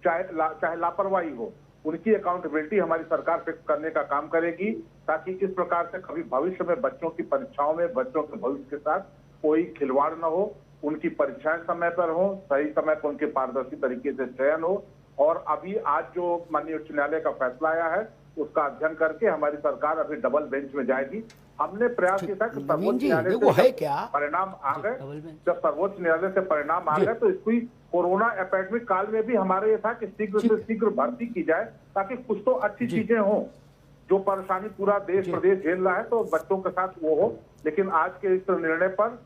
चाहे लापरवाही हो, उनकी अकाउंटेबिलिटी हमारी सरकार फिक्स करने का काम करेगी, ताकि इस प्रकार से कभी भविष्य में बच्चों की परीक्षाओं में, बच्चों के भविष्य के साथ कोई खिलवाड़ न हो, उनकी परीक्षाएं समय पर हो, सही समय पर उनके पारदर्शी तरीके से चयन हो। और अभी आज जो माननीय उच्च न्यायालय का फैसला आया है, उसका अध्ययन करके हमारी सरकार अभी डबल बेंच में जाएगी। हमने प्रयास किया था कि सर्वोच्च न्यायालय से परिणाम आ गए, जब सर्वोच्च न्यायालय से परिणाम आ गए, तो इसकी कोरोना एपिडेमिक काल में भी हमारे ये था कि शीघ्र से शीघ्र भर्ती की जाए, ताकि कुछ तो अच्छी चीजें हों। जो परेशानी पूरा देश प्रदेश झेल रहा है, तो बच्चों के साथ वो हो। लेकिन आज के इस निर्णय पर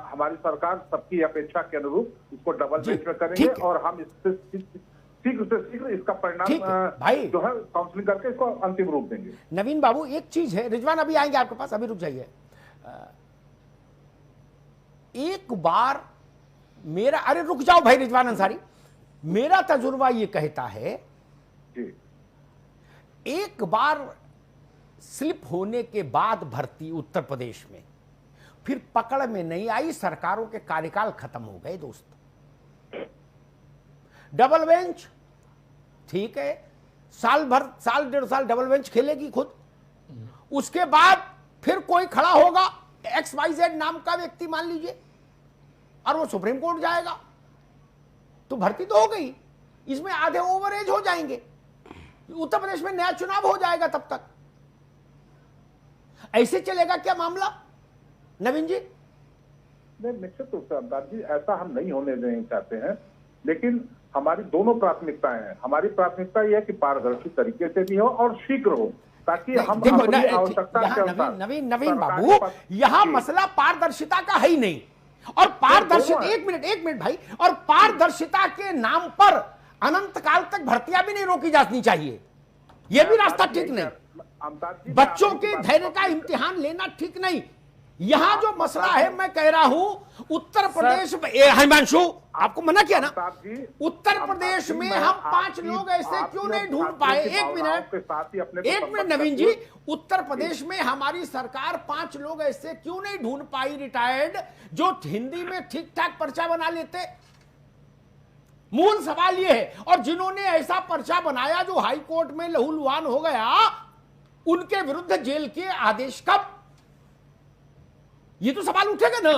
हमारी सरकार सबकी अपेक्षा के अनुरूप इसको डबल बेंच में करेंगे, और हम इससे शीघ्र से शीघ्र इसका परिणाम भाई जो है काउंसलिंग करके इसको अंतिम रूप देंगे। नवीन बाबू, एक चीज है, रिजवान अभी आएंगे आपके पास, अभी रुक जाइए। एक बार मेरा, अरे रुक जाओ भाई रिजवान अंसारी, मेरा तजुर्बा ये कहता है, एक बार स्लिप होने के बाद भर्ती उत्तर प्रदेश में फिर पकड़ में नहीं आई, सरकारों के कार्यकाल खत्म हो गए दोस्त। डबल बेंच ठीक है, साल भर, साल 1.5 साल डबल बेंच खेलेगी खुद, उसके बाद फिर कोई खड़ा होगा, XYZ नाम का व्यक्ति मान लीजिए, और वो सुप्रीम कोर्ट जाएगा, तो भर्ती तो हो गई, इसमें आधे ओवर एज हो जाएंगे, उत्तर प्रदेश में नया चुनाव हो जाएगा तब तक। ऐसे चलेगा क्या मामला नवीन जी? नहीं, निश्चित रूप से अमिताभ जी, ऐसा हम नहीं होने देना चाहते हैं, लेकिन हमारी दोनों प्राथमिकताएं हैं। हमारी प्राथमिकता यह है कि पारदर्शी तरीके से भी हो और शीघ्र हो, ताकि हम अपनी आवश्यकता के अनुसार। नवीन बाबू, यहां मसला पारदर्शिता का है ही नहीं, और पारदर्शिता, एक मिनट भाई, और पारदर्शिता के नाम पर अनंत काल तक भर्तियां भी नहीं रोकी जानी चाहिए, यह भी रास्ता ठीक नहीं। बच्चों के धैर्य का इम्तिहान लेना ठीक नहीं। यहां जो मसला है, मैं कह रहा हूं उत्तर प्रदेश में, हिमांशु आपको मना किया ना, उत्तर प्रदेश में हम 5 लोग ऐसे क्यों नहीं ढूंढ पाए? एक मिनट नवीन जी, उत्तर प्रदेश में हमारी सरकार 5 लोग ऐसे क्यों नहीं ढूंढ पाई रिटायर्ड, जो हिंदी में ठीक ठाक पर्चा बना लेते? मूल सवाल यह है। और जिन्होंने ऐसा पर्चा बनाया जो हाई कोर्ट में लहूलुहान हो गया, उनके विरुद्ध जेल के आदेश कब? ये तो सवाल उठेगा ना।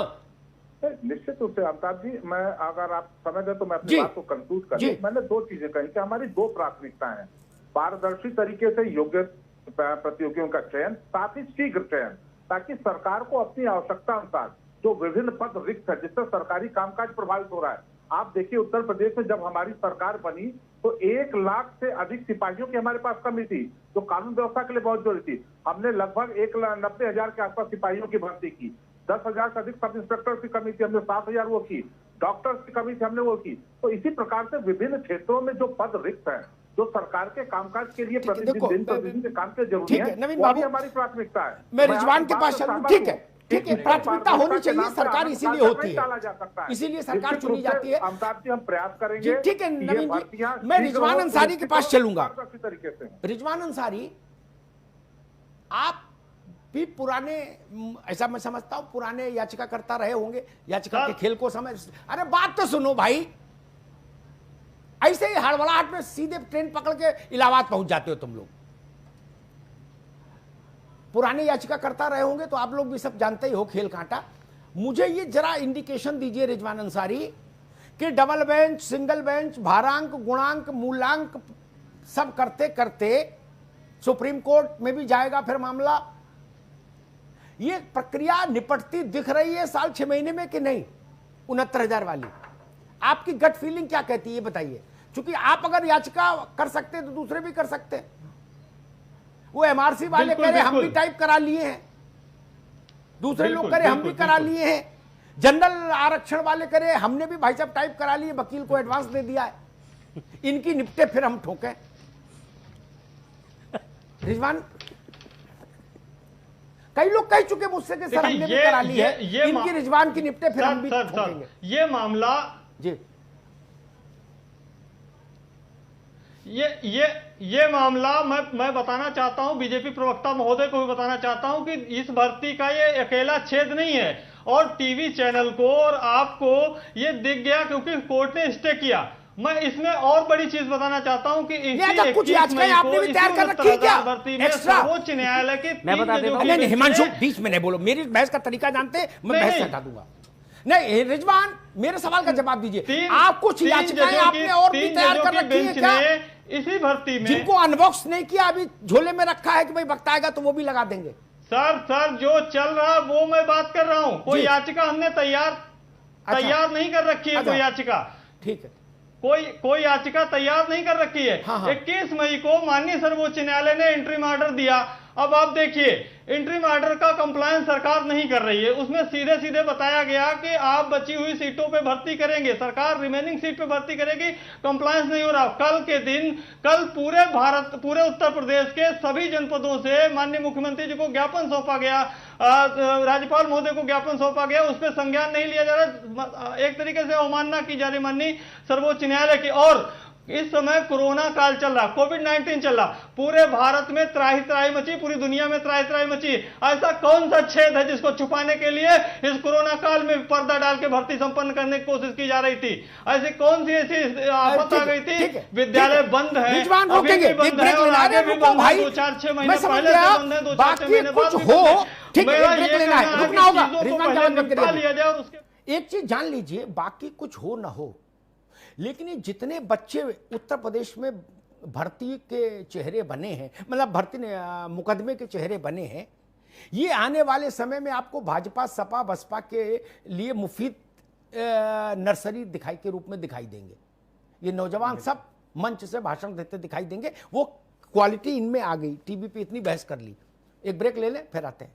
निश्चित रूप से अमिताभ जी, मैं अगर आप समय दें तो मैं अपनी बात को कंक्लूड कर लूं। मैंने दो चीजें कही कि हमारी दो प्राथमिकताएं हैं, पारदर्शी तरीके से योग्य प्रतियोगियों का चयन, साथ ही शीघ्र चयन, ताकि सरकार को अपनी आवश्यकता अनुसार जो विभिन्न पद रिक्त है जिससे सरकारी कामकाज प्रभावित हो रहा है। आप देखिए उत्तर प्रदेश में जब हमारी सरकार बनी तो 1 लाख से अधिक सिपाहियों की हमारे पास कमी थी, जो कानून व्यवस्था के लिए बहुत जरूरी थी। हमने लगभग 1,90,000 के आसपास सिपाहियों की भर्ती की, 10,000 से अधिक सब इंस्पेक्टर की कमी थी, हमने 7,000 वो की, डॉक्टर्स की कमी थी, हमने वो की। तो इसी प्रकार से विभिन्न क्षेत्रों में जो पद रिक्त है, जो सरकार के कामकाज के लिए प्रतिदिन के काम के जरूरी है, वो भी हमारी प्राथमिकता है। मैं रिजवान के पास चलूं, ठीक है, ठीक है, प्राथमिकता होनी चाहिए, सरकार इसीलिए होती है, इसीलिए सरकार चुनी जाती है। अमिताभ जी, हम प्रयास करेंगे। ठीक है नवीन जी, मैं रिजवान अंसारी के पास चलूंगा। रिजवान अंसारी, आप भी पुराने, ऐसा मैं समझता हूं, पुराने याचिकाकर्ता रहे होंगे, याचिका के खेल को समझ। अरे बात तो सुनो भाई, ऐसे ही हड़बड़ाहट में सीधे ट्रेन पकड़ के इलाहाबाद पहुंच जाते हो तुम लोग। पुराने याचिकाकर्ता रहे होंगे तो आप लोग भी सब जानते ही हो खेल कांटा। मुझे ये जरा इंडिकेशन दीजिए रिजवान अंसारी कि डबल बेंच, सिंगल बेंच, भारांक, गुणांक, मूलांक सब करते करते सुप्रीम कोर्ट में भी जाएगा फिर मामला। ये प्रक्रिया निपटती दिख रही है साल 6 महीने में कि नहीं? 69,000 वाली आपकी गट फीलिंग क्या कहती है, ये बताइए। क्योंकि आप अगर याचिका कर सकते तो दूसरे भी कर सकते हैं। वो एमआरसी वाले कह रहे हम भी टाइप करा लिए हैं, दूसरे लोग कह रहे हम भी करा लिए हैं, जनरल आरक्षण वाले कह रहे हमने भी भाई साहब टाइप करा लिए, वकील को एडवांस दे दिया है, इनकी निपटे फिर हम ठोके। रिजवान, कई लोग कह चुके मुझसे कि सर हमने भी करा ली है, इनकी रिजवान की निपटे फिर हम भी ठोकेंगे। ये मामला जी, ये मामला मैं बताना चाहता हूं, बीजेपी प्रवक्ता महोदय को भी बताना चाहता हूं कि इस भर्ती का ये अकेला छेद नहीं है, और टीवी चैनल को और आपको ये दिख गया क्योंकि कोर्ट ने स्टे किया। मैं इसमें और बड़ी चीज बताना चाहता हूं कि इसी कुछ याचिकाएं आपने भी तैयार कर रखी है क्या? भर्ती में सर्वोच्च न्यायालय के मैं बता देता हूं। नहीं हिमांशु, बीच में नहीं बोलो, मेरी बहस का तरीका जानते हैं, मैं बहस हटा दूंगा। नहीं रिजवान, मेरे सवाल का जवाब दीजिए। आप कुछ याचिकाएं आपने और भी तैयार कर रखी है क्या इसी भर्ती में, जिनको अनबॉक्स नहीं किया, अभी झोले में रखा है कि भाई वक्त आएगा तो वो भी लगा देंगे? सर जो चल रहा वो मैं बात कर रहा हूं। कोई याचिका हमने तैयार नहीं कर रखी है। कोई याचिका, ठीक है, कोई याचिका तैयार नहीं कर रखी है। 21 मई को माननीय सर्वोच्च न्यायालय ने इंटरिम ऑर्डर दिया। अब आप देखिए, इंटरिम ऑर्डर का कंप्लायंस सरकार नहीं कर रही है। उसमें सीधे सीधे बताया गया कि आप बची हुई सीटों पे भर्ती करेंगे, सरकार रिमेनिंग सीट पे भर्ती करेगी, कंप्लायंस नहीं हो रहा। कल पूरे उत्तर प्रदेश के सभी जनपदों से माननीय मुख्यमंत्री जी को ज्ञापन सौंपा गया, राज्यपाल महोदय को ज्ञापन सौंपा गया, उस पर संज्ञान नहीं लिया जा रहा। एक तरीके से अवमानना की जा रही माननीय सर्वोच्च न्यायालय की। और इस समय कोरोना काल चल रहा, कोविड-19 चल रहा, पूरे भारत में त्राही मची, पूरी दुनिया में त्राही मची। ऐसा कौन सा छेद है जिसको छुपाने के लिए इस कोरोना काल में पर्दा डाल के भर्ती संपन्न करने की कोशिश की जा रही थी? ऐसी कौन सी ऐसी आफत आ गई थी? विद्यालय बंद है, अभी भी बंद है और आगे भी बंद है। 2-4-6 महीने पहले से बंद है, 2-4-6 महीने बाद भी बंद है। एक चीज जान लीजिए, बाकी कुछ हो ना हो, लेकिन ये जितने बच्चे उत्तर प्रदेश में भर्ती के चेहरे बने हैं, मतलब भर्ती मुकदमे के चेहरे बने हैं, ये आने वाले समय में आपको भाजपा, सपा, बसपा के लिए मुफीद नर्सरी दिखाई के रूप में दिखाई देंगे। ये नौजवान सब मंच से भाषण देते दिखाई देंगे। वो क्वालिटी इनमें आ गई। टीवी पे इतनी बहस कर ली। एक ब्रेक ले लें, फिर आते हैं।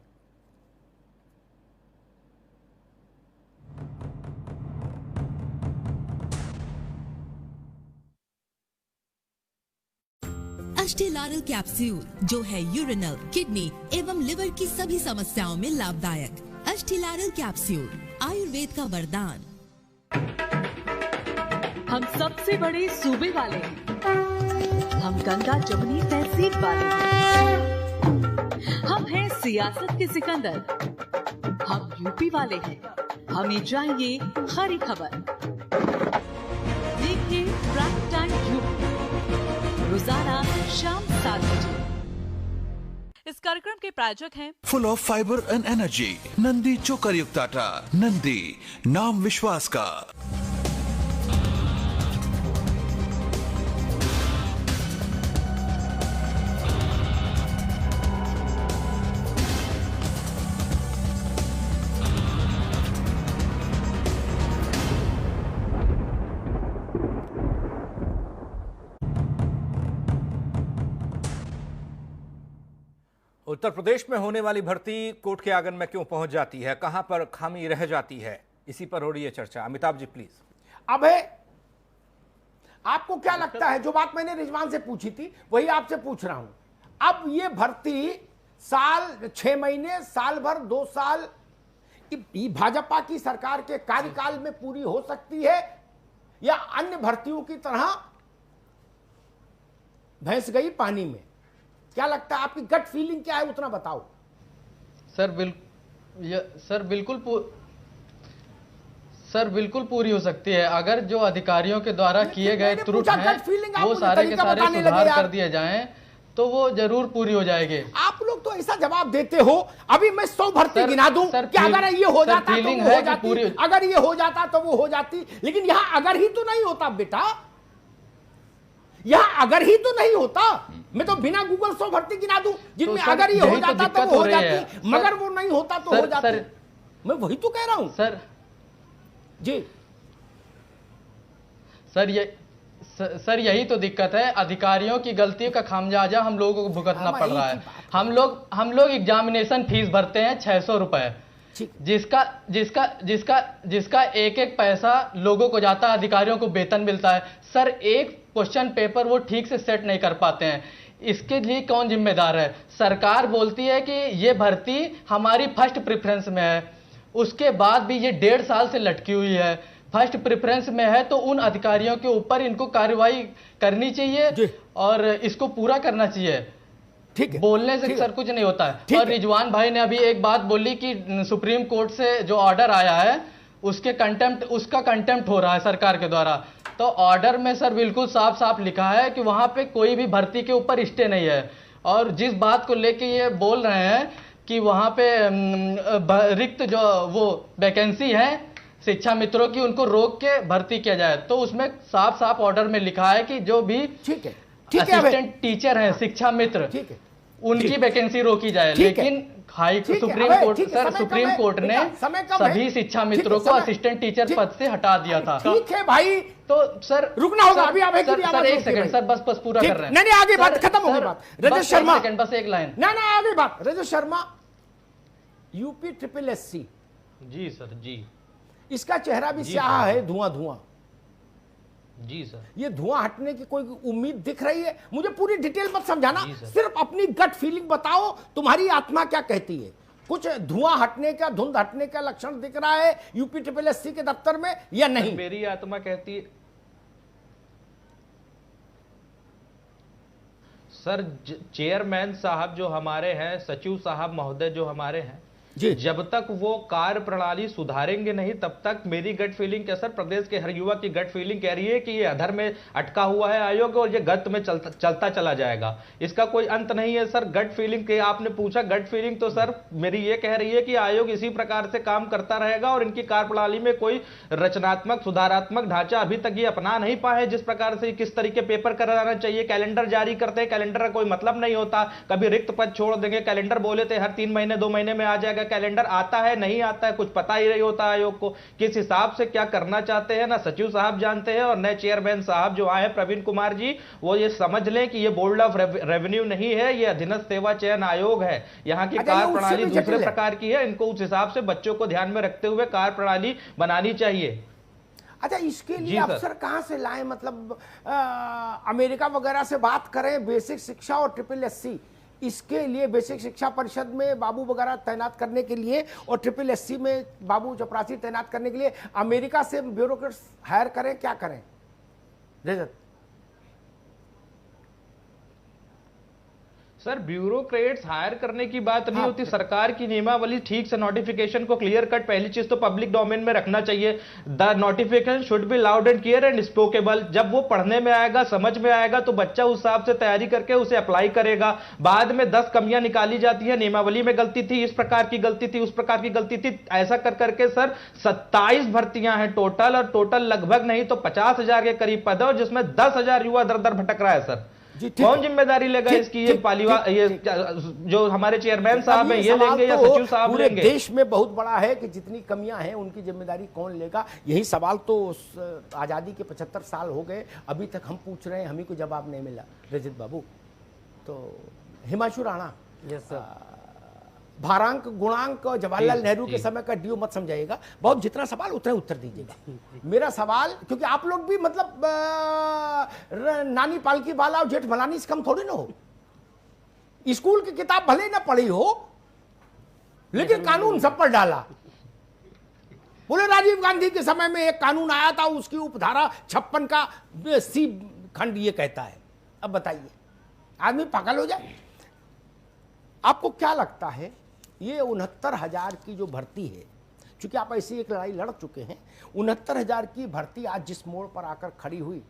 अष्टेलारल कैप्सूल, जो है यूरिनल, किडनी एवं लिवर की सभी समस्याओं में लाभदायक। अष्टेलारल कैप्सूल, आयुर्वेद का वरदान। हम सबसे बड़े सूबे वाले हैं, हम गंगा जमुनी तहसील वाले हैं, हम हैं सियासत के सिकंदर, हम यूपी वाले हैं। हमें चाहिए खरी खबर। देखिए सुनना शाम 7 बजे। इस कार्यक्रम के प्रायोजक हैं full of fibre and energy Nandi चोकर युक्त आटा। नंदी, नाम विश्वास का। उत्तर प्रदेश में होने वाली भर्ती कोर्ट के आंगन में क्यों पहुंच जाती है, कहां पर खामी रह जाती है, इसी पर हो रही है चर्चा। अमिताभ जी प्लीज। अब आपको क्या लगता है, जो बात मैंने रिजवान से पूछी थी वही आपसे पूछ रहा हूं। अब ये भर्ती साल 6 महीने, साल भर, 2 साल भाजपा की सरकार के कार्यकाल में पूरी हो सकती है, या अन्य भर्तियों की तरह भैंस गई पानी में? क्या लगता है, आपकी गट फीलिंग क्या है, उतना बताओ। सर बिल्कुल पूरी हो सकती है अगर जो अधिकारियों के द्वारा किए गए त्रुटि हैं वो सारे के सारे सुधार कर दिए जाएं तो वो जरूर पूरी हो जाएगी। आप लोग तो ऐसा जवाब देते हो। अभी मैं 100 भर्ती गिना दूं कि अगर ये हो जाता तो वो हो जाती, अगर ये हो जाता तो वो हो जाती, लेकिन यहां अगर ही तो नहीं होता बेटा, यहां अगर ही तो नहीं होता। मैं तो बिना गूगल 100 भर्ती गिना दूं जिनमें तो अगर ये हो जाता तो वो हो जाती, मगर वो नहीं होता तो हो जाती। मैं वही तो कह रहा हूं सर जी। सर यही तो दिक्कत है, अधिकारियों की गलतियों का खामियाजा हम लोगों को भुगतना पड़ रहा है। हम लोग एग्जामिनेशन फीस भरते हैं 600 रुपए, जिसका एक एक पैसा लोगों को जाता है, अधिकारियों को वेतन मिलता है। सर एक क्वेश्चन पेपर वो ठीक से सेट नहीं कर पाते हैं, इसके लिए कौन जिम्मेदार है? सरकार बोलती है कि ये भर्ती हमारी फर्स्ट प्रेफरेंस में है, उसके बाद भी ये 1.5 साल से लटकी हुई है। फर्स्ट प्रेफरेंस में है तो उन अधिकारियों के ऊपर इनको कार्रवाई करनी चाहिए और इसको पूरा करना चाहिए। ठीक है, बोलने से सर कुछ नहीं होता है। और रिजवान भाई ने अभी एक बात बोली कि सुप्रीम कोर्ट से जो ऑर्डर आया है उसका कंटेम्प्ट हो रहा है सरकार के द्वारा। तो ऑर्डर में सर बिल्कुल साफ साफ लिखा है कि वहां पे कोई भी भर्ती के ऊपर स्टे नहीं है। और जिस बात को लेके ये बोल रहे हैं कि वहां पे रिक्त जो वो वैकेंसी है शिक्षा मित्रों की, उनको रोक के भर्ती किया जाए, तो उसमें साफ साफ ऑर्डर में लिखा है कि जो भी असिस्टेंट टीचर हैं, शिक्षा मित्र, उनकी वैकेंसी रोकी जाए। लेकिन सुप्रीम कोर्ट ने सभी शिक्षा मित्रों को असिस्टेंट टीचर पद से हटा दिया था। ठीक है भाई, तो सर रुकना होगा अभी। आप सर एक सेकंड सर, बस पूरा कर रहे हैं। नहीं आगे बात खत्म हो गई। बात रजत शर्मा, बस एक लाइन ना आगे बात। Rajat Sharma, UP SSSC। जी सर जी, इसका चेहरा भी स्याह है, धुआं। जी सर, ये धुआं हटने की कोई उम्मीद दिख रही है? मुझे पूरी डिटेल मत समझाना, सिर्फ अपनी गट फीलिंग बताओ, तुम्हारी आत्मा क्या कहती है? कुछ धुआं हटने का, धुंध हटने का लक्षण दिख रहा है यूपी SSSC के दफ्तर में या नहीं? मेरी आत्मा कहती है सर, चेयरमैन साहब जो हमारे हैं, सचिव साहब महोदय जो हमारे हैं, जब तक वो कार्य प्रणाली सुधारेंगे नहीं तब तक मेरी गट फीलिंग क्या सर, प्रदेश के हर युवा की गट फीलिंग कह रही है कि ये अधर में अटका हुआ है आयोग और ये गत में चलता चला जाएगा, इसका कोई अंत नहीं है सर। गट फीलिंग के आपने पूछा, गट फीलिंग तो सर मेरी ये कह रही है कि आयोग इसी प्रकार से काम करता रहेगा और इनकी कार्य प्रणाली में कोई रचनात्मक सुधारात्मक ढांचा अभी तक ये अपना नहीं पाए। जिस प्रकार से किस तरीके पेपर कराना चाहिए, कैलेंडर जारी करते हैं, कैलेंडर का कोई मतलब नहीं होता, कभी रिक्त पद छोड़ देंगे, कैलेंडर बोले थे हर 3 महीने 2 महीने में आ जाएगा, कैलेंडर आता है नहीं आता है, कुछ पता ही नहीं होता आयोग को किस हिसाब से क्या करना चाहते हैं, ना सचिव साहब जानते हैं और नए चेयरमैन साहब जो आए प्रवीण कुमार जी, वो ये समझ लें कि ये बोर्ड ऑफ रेवेन्यू नहीं है, ये अधीनस्थ सेवा चयन आयोग है। यहाँ की कार्य प्रणाली दूसरे प्रकार की है, इनको उस हिसाब से बच्चों को ध्यान में रखते हुए कार्य प्रणाली बनानी चाहिए। अच्छा, इसके लिए अफसर कहां से लाएं? मतलब अमेरिका वगैरह से बात करें? बेसिक शिक्षा और SSSC, इसके लिए बेसिक शिक्षा परिषद में बाबू वगैरह तैनात करने के लिए और SSSC में बाबू चपरासी तैनात करने के लिए अमेरिका से ब्यूरोक्रेट्स हायर करें? क्या करें रजत? सर ब्यूरोक्रेट्स हायर करने की बात नहीं होती, सरकार की नियमावली ठीक से नोटिफिकेशन को क्लियर कट, पहली चीज तो पब्लिक डोमेन में रखना चाहिए। The notification should be loud and clear and speakable. जब वो पढ़ने में आएगा, समझ में आएगा, तो बच्चा उस हिसाब से तैयारी करके उसे अप्लाई करेगा। बाद में 10 कमियां निकाली जाती है, नियमावली में गलती थी, इस प्रकार की गलती थी, उस प्रकार की गलती थी, ऐसा कर करके सर 27 भर्तियां हैं टोटल, और टोटल लगभग नहीं तो 50,000 के करीब पद है, और जिसमें 10,000 युवा दर दर भटक रहा है सर। कौन जिम्मेदारी लेगा इसकी? ये पालीवाल, ये जो हमारे चेयरमैन साहब हैं ये लेंगे या सचिव साहब पूरे लेंगे? देश में बहुत बड़ा है कि जितनी कमियां हैं उनकी जिम्मेदारी कौन लेगा। यही सवाल तो आजादी के 75 साल हो गए, अभी तक हम पूछ रहे हैं, हमें कोई जवाब नहीं मिला। रजत बाबू, तो हिमांशु राणा, भारांक गुणांक जवाहरलाल नेहरू के समय का ड्यू मत समझाइएगा, बहुत जितना सवाल उतने उत्तर दीजिएगा। मेरा सवाल, क्योंकि आप लोग भी मतलब नानी पालकी वाला और जेठ मलानी से कम थोड़ी ना हो, स्कूल की किताब भले ना पढ़ी हो लेकिन कानून सब पर डाला। बोले राजीव गांधी के समय में एक कानून आया था, उसकी उपधारा 56 का सी खंड ये कहता है। अब बताइए, आदमी पागल हो जाए। आपको क्या लगता है ये 69,000 की जो भर्ती है, चूंकि आप ऐसी एक लड़ाई लड़ चुके हैं, 69,000 की भर्ती आज जिस मोड़ पर आकर खड़ी हुई,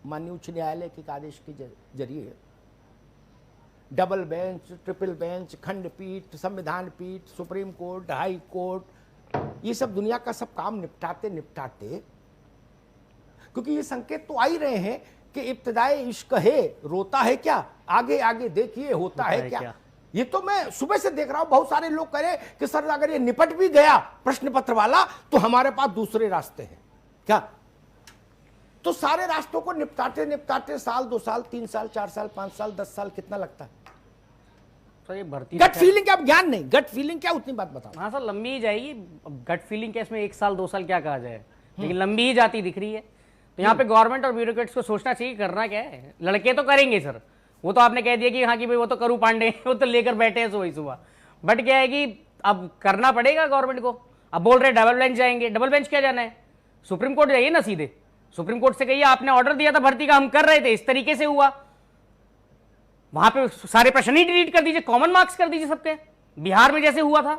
माननीय उच्च न्यायालय के आदेश के जरिए डबल बेंच, ट्रिपल बेंच, खंडपीठ, संविधान पीठ, सुप्रीम कोर्ट, हाई कोर्ट, ये सब दुनिया का सब काम निपटाते निपटाते, क्योंकि ये संकेत तो आ ही रहे हैं कि इब्तिदाए इश्क है, रोता है क्या, आगे आगे देखिए होता है क्या। ये तो मैं सुबह से देख रहा हूं, बहुत सारे लोग कह रहे कि सर अगर ये निपट भी गया प्रश्न पत्र वाला तो हमारे पास दूसरे रास्ते हैं क्या। तो सारे रास्तों को निपटाते निपटाते साल, 2 साल, 3 साल, 4 साल, 5 साल, 10 साल कितना लगता है? सर ये भर्ती गट फीलिंग क्या, ज्ञान नहीं, गट फीलिंग क्या, उतनी बात बताओ। हाँ सर, लंबी ही जाएगी। गट फीलिंग क्या, इसमें 1 साल 2 साल क्या कहा जाए, लेकिन लंबी ही जाती दिख रही है। तो यहाँ पे गवर्नमेंट और ब्यूरोक्रेट्स को सोचना चाहिए करना क्या है। लड़के तो करेंगे सर, वो तो आपने कह दिया कि हाँ कि भाई वो तो करू पांडे वो तो लेकर बैठे हैं सुबह। बट क्या है कि अब करना पड़ेगा गवर्नमेंट को। अब बोल रहे डबल बेंच जाएंगे, डबल बेंच क्या जाना है, सुप्रीम कोर्ट जाइए ना सीधे। सुप्रीम कोर्ट से कहिए आपने ऑर्डर दिया था भर्ती का, हम कर रहे थे, इस तरीके से हुआ, वहां पे सारे प्रश्न ही डिलीट कर दीजिए, कॉमन मार्क्स कर दीजिए सबके, बिहार में जैसे हुआ था।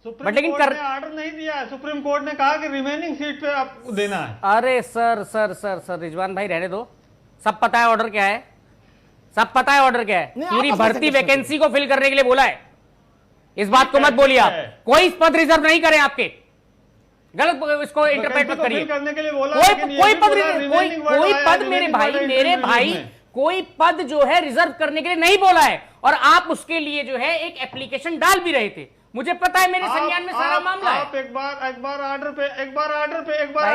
सुप्रीम कोर्ट ने ऑर्डर नहीं दिया है, सुप्रीम कोर्ट ने कहा कि रिमेनिंग सीट पे आपको देना है। अरे sir sir sir sir Rizwan भाई रहने दो, सब पता है ऑर्डर क्या है, सब पता है ऑर्डर क्या है। पूरी भर्ती वैकेंसी को फिल करने के लिए बोला है, इस बात को मत बोलिए आप। कोई पद रिजर्व नहीं करें आपके, गलत इसको इंटरप्रेट मत करिए। कोई पद मेरे भाई कोई पद जो है रिजर्व करने के लिए नहीं बोला है, और आप उसके लिए जो है एक एप्लीकेशन डाल भी रहे थे। मुझे पता है, मेरे संज्ञान में सारा मामला है। आप एक बार ऑर्डर पे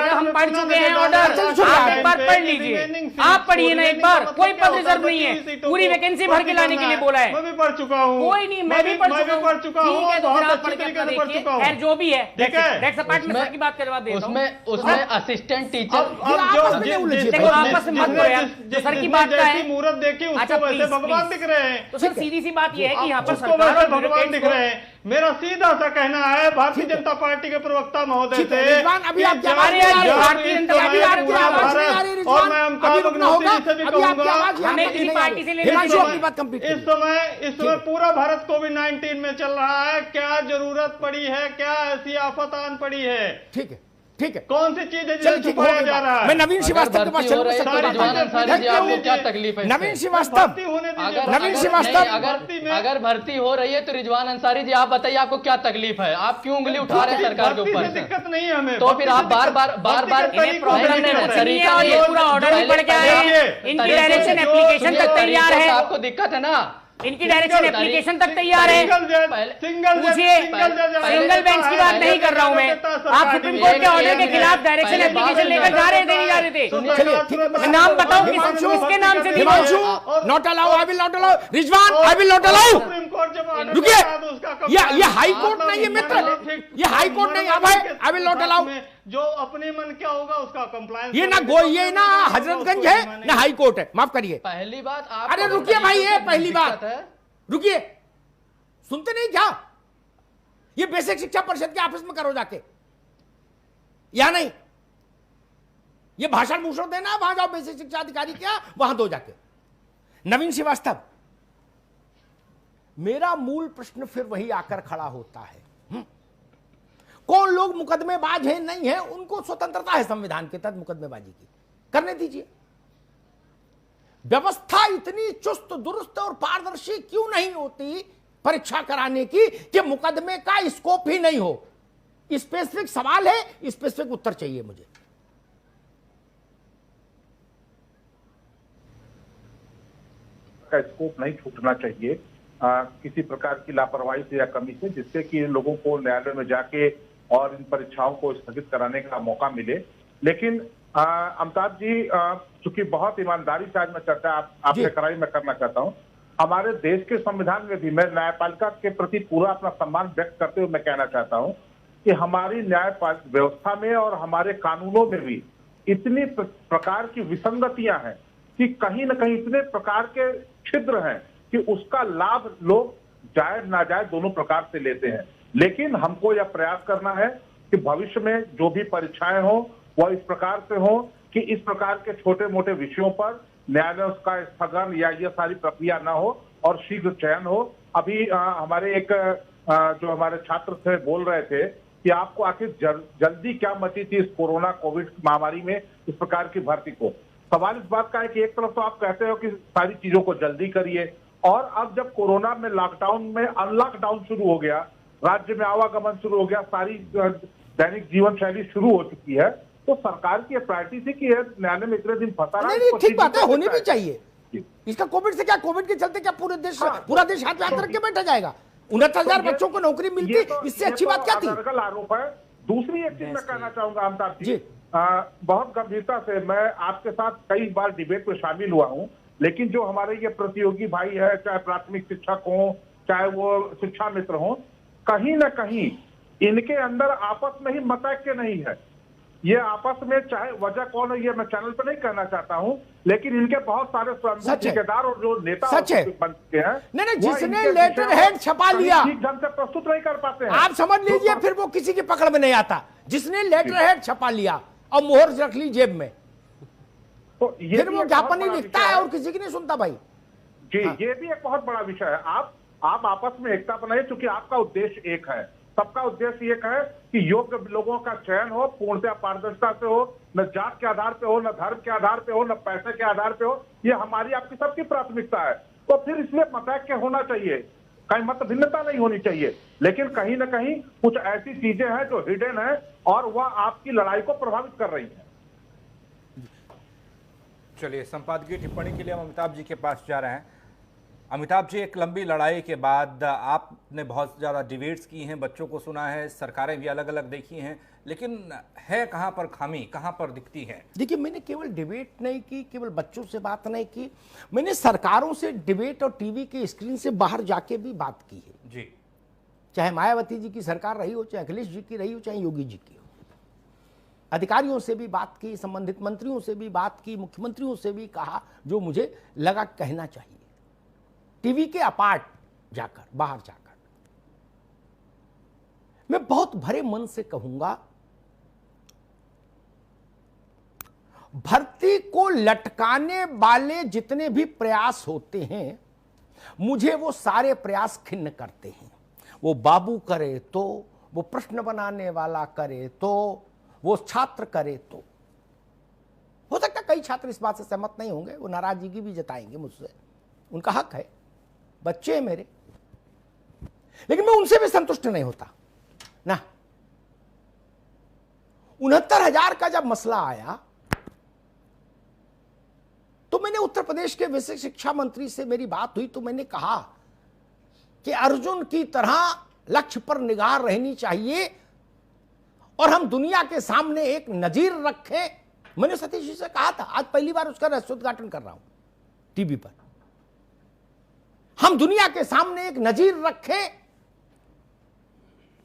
हम पढ़ चुके हैं ऑर्डर, आप एक बार पढ़ लीजिए, आप पढ़िए ना एक बार। कोई पद रिजर्व नहीं है, पूरी वैकेंसी भर के लाने के लिए बोला है। मैं भी पढ़ चुका हूँ, कोई नहीं, मैं भी पढ़ चुका हूँ। ठीक है, तो आप पढ़ के देखिए, खैर जो भी है, ठीक है। नेक्स्ट पार्ट में सर की बात का जवाब देता हूं। उसमें असिस्टेंट टीचर देखो आपस में मत करो यार, सर की बात का है। मुहूर्त देखी उसको वैसे भगवान दिख रहे हैं। तो सर सीधी सी बात यह है कि यहाँ पर सरकार भगवान दिख रहे हैं। मेरा सीधा सा कहना है, भारतीय जनता पार्टी के प्रवक्ता महोदय से, अभी आप क्या और मैं अमिताभ अग्निहोत्री से भी कहूंगा, इस समय पूरा भारत कोविड-19 में चल रहा है, क्या जरूरत पड़ी है, क्या ऐसी आफत आन पड़ी है? ठीक है, ठीक है, कौन सी चीज है जिसे छुपाया जा रहा है? मैं नवीन श्रीवास्तव के पास चलूं। क्या तकलीफ है? नवीन श्रीवास्तव, अगर भर्ती हो रही है तो रिजवान अंसारी जी आप बताइए आपको क्या तकलीफ है? आप क्यों उंगली उठा रहे हैं सरकार के ऊपर? दिक्कत नहीं है हमें, तो फिर आप बार बार प्रॉब्लम तरीका और ये पूरा ऑर्डर भी पड़ गया है, इनकी डायरेक्शन एप्लीकेशन तक तैयार है। आपको दिक्कत है ना, इनकी डायरेक्शन एप्लीकेशन तक तैयार है। पूछिए, सिंगल बेंच की बात नहीं कर रहा हूं मैं। आप सुप्रीम कोर्ट के ऑर्डर के खिलाफ डायरेक्शन एप्लीकेशन लेकर जा रहे थे, नहीं जा रहे थे? नाम बताओ किसके नाम से? Himanshu, not allow, I will not allow. Rizwan, I will not allow. रुकिए, ये हाई कोर्ट नहीं है मित्र, ये हाई कोर्ट नहीं है भाई, आई विल नॉट अलाउ। जो अपने मन क्या होगा उसका कंप्लायंस, ये ना हजरतगंज है ना हाई कोर्ट है, माफ करिए। पहली बात आप, अरे रुकिए भाई, ये पहली बात, रुकिए, सुनते नहीं क्या? ये बेसिक शिक्षा परिषद के ऑफिस में करो जाके, या नहीं? ये भाषण भूषण देना, वहां जाओ, बेसिक शिक्षा अधिकारी क्या वहां दो जाके। नवीन श्रीवास्तव, मेरा मूल प्रश्न फिर वही आकर खड़ा होता है, कौन लोग मुकदमेबाज हैं नहीं है, उनको स्वतंत्रता है संविधान के तहत मुकदमेबाजी की, करने दीजिए। व्यवस्था इतनी चुस्त दुरुस्त और पारदर्शी क्यों नहीं होती परीक्षा कराने की कि मुकदमे का स्कोप ही नहीं हो? स्पेसिफिक सवाल है, स्पेसिफिक उत्तर चाहिए मुझे। का स्कोप नहीं छूटना चाहिए किसी प्रकार की लापरवाही से या कमी से, जिससे कि इन लोगों को न्यायालय में जाके और इन परीक्षाओं को स्थगित कराने का मौका मिले। लेकिन अमिताभ जी, चूंकि बहुत ईमानदारी से आज मैं चर्चा आपसे कराई, मैं करना चाहता हूं। हमारे देश के संविधान में भी मैं न्यायपालिका के प्रति पूरा अपना सम्मान व्यक्त करते हुए मैं कहना चाहता हूं कि हमारी न्यायपालिका व्यवस्था में और हमारे कानूनों में भी इतनी प्रकार की विसंगतियां हैं कि कहीं न कहीं इतने प्रकार के छिद्र हैं कि उसका लाभ लोग जायज नाजायज दोनों प्रकार से लेते हैं। लेकिन हमको यह प्रयास करना है कि भविष्य में जो भी परीक्षाएं हो वह इस प्रकार से हो कि इस प्रकार के छोटे मोटे विषयों पर न्यायालय का स्थगन या यह सारी प्रक्रिया ना हो और शीघ्र चयन हो। अभी हमारे एक जो हमारे छात्र थे बोल रहे थे कि आपको आखिर जल्दी क्या मची थी इस कोरोना कोविड महामारी में इस प्रकार की भर्ती को। सवाल इस बात का है कि एक तरफ तो आप कहते हो कि सारी चीजों को जल्दी करिए, और अब जब कोरोना में लॉकडाउन में अनलॉकडाउन शुरू हो गया, राज्य में आवागमन शुरू हो गया, सारी दैनिक जीवन शैली शुरू हो चुकी है, तो सरकार की प्रायोरिटी थी कि न्यायालय में इतने दिन फंसा रहा है। ठीक बात है, होनी भी चाहिए। इसका कोविड से क्या, कोविड के चलते क्या पूरा देश हाथ में रख के बैठा जाएगा? 69,000 बच्चों को नौकरी मिलती, इससे अच्छी बात क्या थी? आरोप है। दूसरी एक चीज मैं कहना चाहूंगा अमिताभ जी, बहुत गंभीरता से मैं आपके साथ कई बार डिबेट में शामिल हुआ हूं, लेकिन जो हमारे ये प्रतियोगी भाई है, चाहे प्राथमिक शिक्षक हो चाहे वो शिक्षा मित्र हो, कहीं ना कहीं इनके अंदर आपस में ही मतैक्य नहीं है। ये आपस में चाहे वजह कौन है ये मैं चैनल पर नहीं कहना चाहता हूं, लेकिन इनके बहुत सारे स्वयं ठेकेदार और जो नेता बन चुके हैं, नहीं, जिसने लेटर हेड छपा लिया ठीक ढंग से प्रस्तुत नहीं कर पाते हैं। आप समझ लीजिए फिर वो किसी की पकड़ में नहीं आता। जिसने लेटर हेड छपा लिया और मोहर रख ली जेब में, तो फिर वो ज्ञापन ही लिखता है और किसी की नहीं सुनता भाई। जी, ये भी एक बहुत बड़ा विषय है। आप आपस में एकता बनाइए, क्योंकि आपका उद्देश्य एक है, सबका उद्देश्य एक है कि योग्य लोगों का चयन हो, पूर्णतः पारदर्शिता से हो, न जात के आधार पे हो, न धर्म के आधार पे हो, न पैसे के आधार पे हो। ये हमारी आपकी सबकी प्राथमिकता है। तो फिर इसलिए मतैक्य होना चाहिए, कहीं मत भिन्नता नहीं होनी चाहिए, लेकिन कहीं ना कहीं कुछ ऐसी चीजें हैं जो हिडन है और वह आपकी लड़ाई को प्रभावित कर रही है। चलिए, संपादकीय टिप्पणी के लिए हम अमिताभ जी के पास जा रहे हैं। अमिताभ जी, एक लंबी लड़ाई के बाद आपने बहुत ज़्यादा डिबेट्स की हैं, बच्चों को सुना है, सरकारें भी अलग अलग देखी हैं, लेकिन है कहाँ पर खामी, कहाँ पर दिखती है? देखिए, मैंने केवल डिबेट नहीं की, केवल बच्चों से बात नहीं की, मैंने सरकारों से डिबेट और टीवी के स्क्रीन से बाहर जाके भी बात की है जी। चाहे मायावती जी की सरकार रही हो, चाहे अखिलेश जी की रही हो, चाहे योगी जी की हो। अधिकारियों से भी बात की, संबंधित मंत्रियों से भी बात की, मुख्यमंत्रियों से भी कहा जो मुझे लगा कहना चाहिए, टीवी के अपार्ट जाकर, बाहर जाकर। मैं बहुत भरे मन से कहूंगा, भर्ती को लटकाने वाले जितने भी प्रयास होते हैं, मुझे वो सारे प्रयास खिन्न करते हैं। वो बाबू करे तो, वो प्रश्न बनाने वाला करे तो, वो छात्र करे तो। हो सकता कई छात्र इस बात से सहमत नहीं होंगे, वो नाराजगी भी जताएंगे मुझसे, उनका हक है, बच्चे हैं मेरे, लेकिन मैं उनसे भी संतुष्ट नहीं होता ना। 69,000 का जब मसला आया तो मैंने उत्तर प्रदेश के विशेष शिक्षा मंत्री से मेरी बात हुई, तो मैंने कहा कि अर्जुन की तरह लक्ष्य पर निगाह रहनी चाहिए और हम दुनिया के सामने एक नजीर रखें। मैंने सतीश जी से कहा था, आज पहली बार उसका रहस्योद्घाटन कर रहा हूं टीवी पर। हम दुनिया के सामने एक नजीर रखें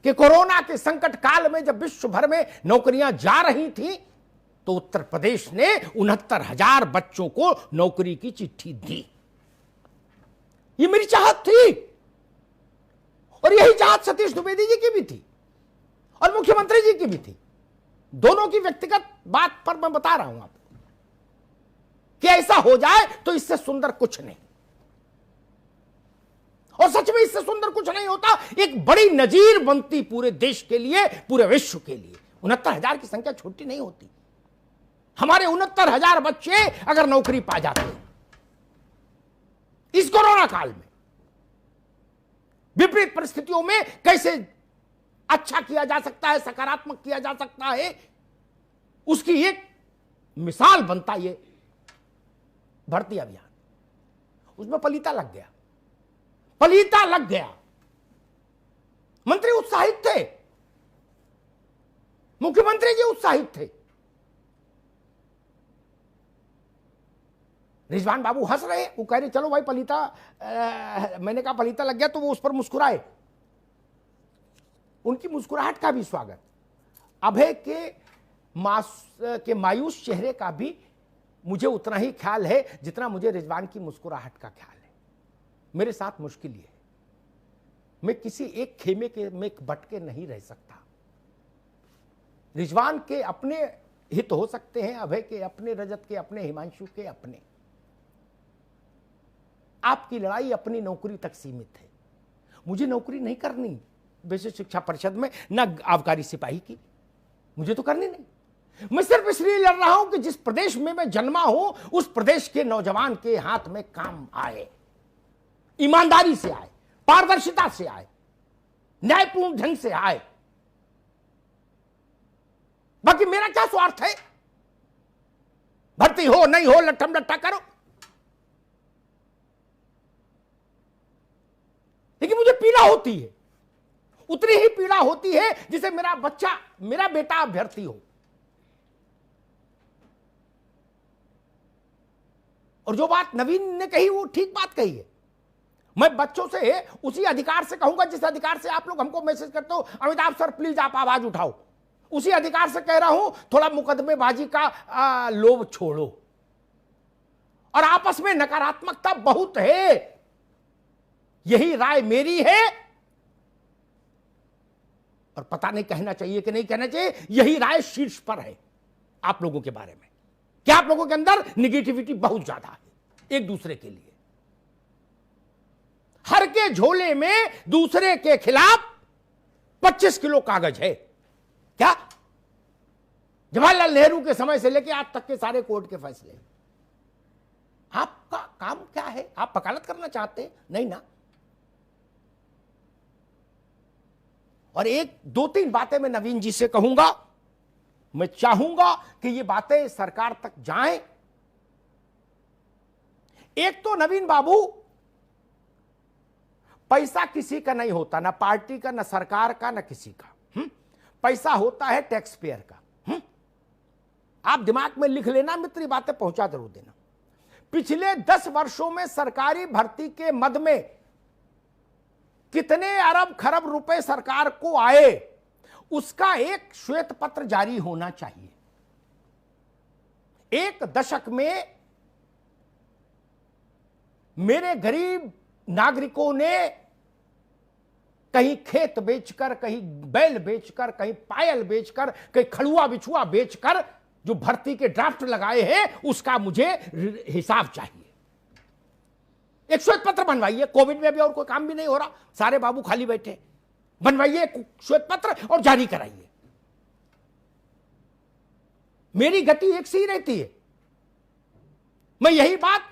कि कोरोना के संकट काल में जब विश्व भर में नौकरियां जा रही थी, तो उत्तर प्रदेश ने 69,000 बच्चों को नौकरी की चिट्ठी दी। ये मेरी चाहत थी और यही चाहत सतीश द्विवेदी जी की भी थी और मुख्यमंत्री जी की भी थी। दोनों की व्यक्तिगत बात पर मैं बता रहा हूं आपको कि ऐसा हो जाए तो इससे सुंदर कुछ नहीं। और सच में इससे सुंदर कुछ नहीं होता। एक बड़ी नजीर बनती पूरे देश के लिए, पूरे विश्व के लिए। 69,000 की संख्या छोटी नहीं होती। हमारे 69,000 बच्चे अगर नौकरी पा जाते इस कोरोना काल में, विपरीत परिस्थितियों में कैसे अच्छा किया जा सकता है, सकारात्मक किया जा सकता है, उसकी एक मिसाल बनता ये भर्ती अभियान। उसमें पलीता लग गया, पलीता लग गया। मंत्री उत्साहित थे, मुख्यमंत्री जी उत्साहित थे। रिजवान बाबू हंस रहे, वो कह रहे चलो भाई पलीता, मैंने कहा पलीता लग गया, तो वो उस पर मुस्कुराए। उनकी मुस्कुराहट का भी स्वागत। अभय के मायूस चेहरे का भी मुझे उतना ही ख्याल है जितना मुझे रिजवान की मुस्कुराहट का ख्याल है। मेरे साथ मुश्किल ये है, मैं किसी एक खेमे के में बट के नहीं रह सकता। रिजवान के अपने हित हो सकते हैं, अभय के अपने, रजत के अपने, हिमांशु के अपने। आपकी लड़ाई अपनी नौकरी तक सीमित है। मुझे नौकरी नहीं करनी बेसिक शिक्षा परिषद में, न आबकारी सिपाही की, मुझे तो करनी नहीं। मैं सिर्फ इसलिए लड़ रहा हूं कि जिस प्रदेश में मैं जन्मा हूं उस प्रदेश के नौजवान के हाथ में काम आए, ईमानदारी से आए, पारदर्शिता से आए, न्यायपूर्ण ढंग से आए। बाकी मेरा क्या स्वार्थ है? भर्ती हो नहीं हो, लट्ठम लट्ठा करो, लेकिन मुझे पीड़ा होती है, उतनी ही पीड़ा होती है जिसे मेरा बच्चा, मेरा बेटा अभ्यर्थी हो। और जो बात नवीन ने कही वो ठीक बात कही है। मैं बच्चों से उसी अधिकार से कहूंगा जिस अधिकार से आप लोग हमको मैसेज करते हो, अमिताभ सर प्लीज आप आवाज उठाओ, उसी अधिकार से कह रहा हूं थोड़ा मुकदमेबाजी का लोभ छोड़ो। और आपस में नकारात्मकता बहुत है, यही राय मेरी है। और पता नहीं कहना चाहिए कि नहीं कहना चाहिए, यही राय शीर्ष पर है आप लोगों के बारे में, कि आप लोगों के अंदर निगेटिविटी बहुत ज्यादा है एक दूसरे के लिए। हर के झोले में दूसरे के खिलाफ 25 किलो कागज है। क्या? जवाहरलाल नेहरू के समय से लेकर आज तक के सारे कोर्ट के फैसले। आपका काम क्या है? आप वकालत करना चाहते हैं? नहीं ना। और एक दो तीन बातें मैं नवीन जी से कहूंगा, मैं चाहूंगा कि ये बातें सरकार तक जाएं। एक तो नवीन बाबू, पैसा किसी का नहीं होता, ना पार्टी का, ना सरकार का, ना किसी का। पैसा होता है टैक्स पेयर का। आप दिमाग में लिख लेना, मित्र, बातें पहुंचा जरूर देना। पिछले 10 वर्षों में सरकारी भर्ती के मद में कितने अरब खरब रुपए सरकार को आए, उसका एक श्वेत पत्र जारी होना चाहिए। एक दशक में मेरे गरीब नागरिकों ने कहीं खेत बेचकर, कहीं बैल बेचकर, कहीं पायल बेचकर, कहीं खड़ुआ बिछुआ बेचकर जो भर्ती के ड्राफ्ट लगाए हैं, उसका मुझे हिसाब चाहिए। एक श्वेत पत्र बनवाइए। कोविड में भी और कोई काम भी नहीं हो रहा, सारे बाबू खाली बैठे, बनवाइए श्वेत पत्र और जारी कराइए। मेरी गति एक सी रहती है। मैं यही बात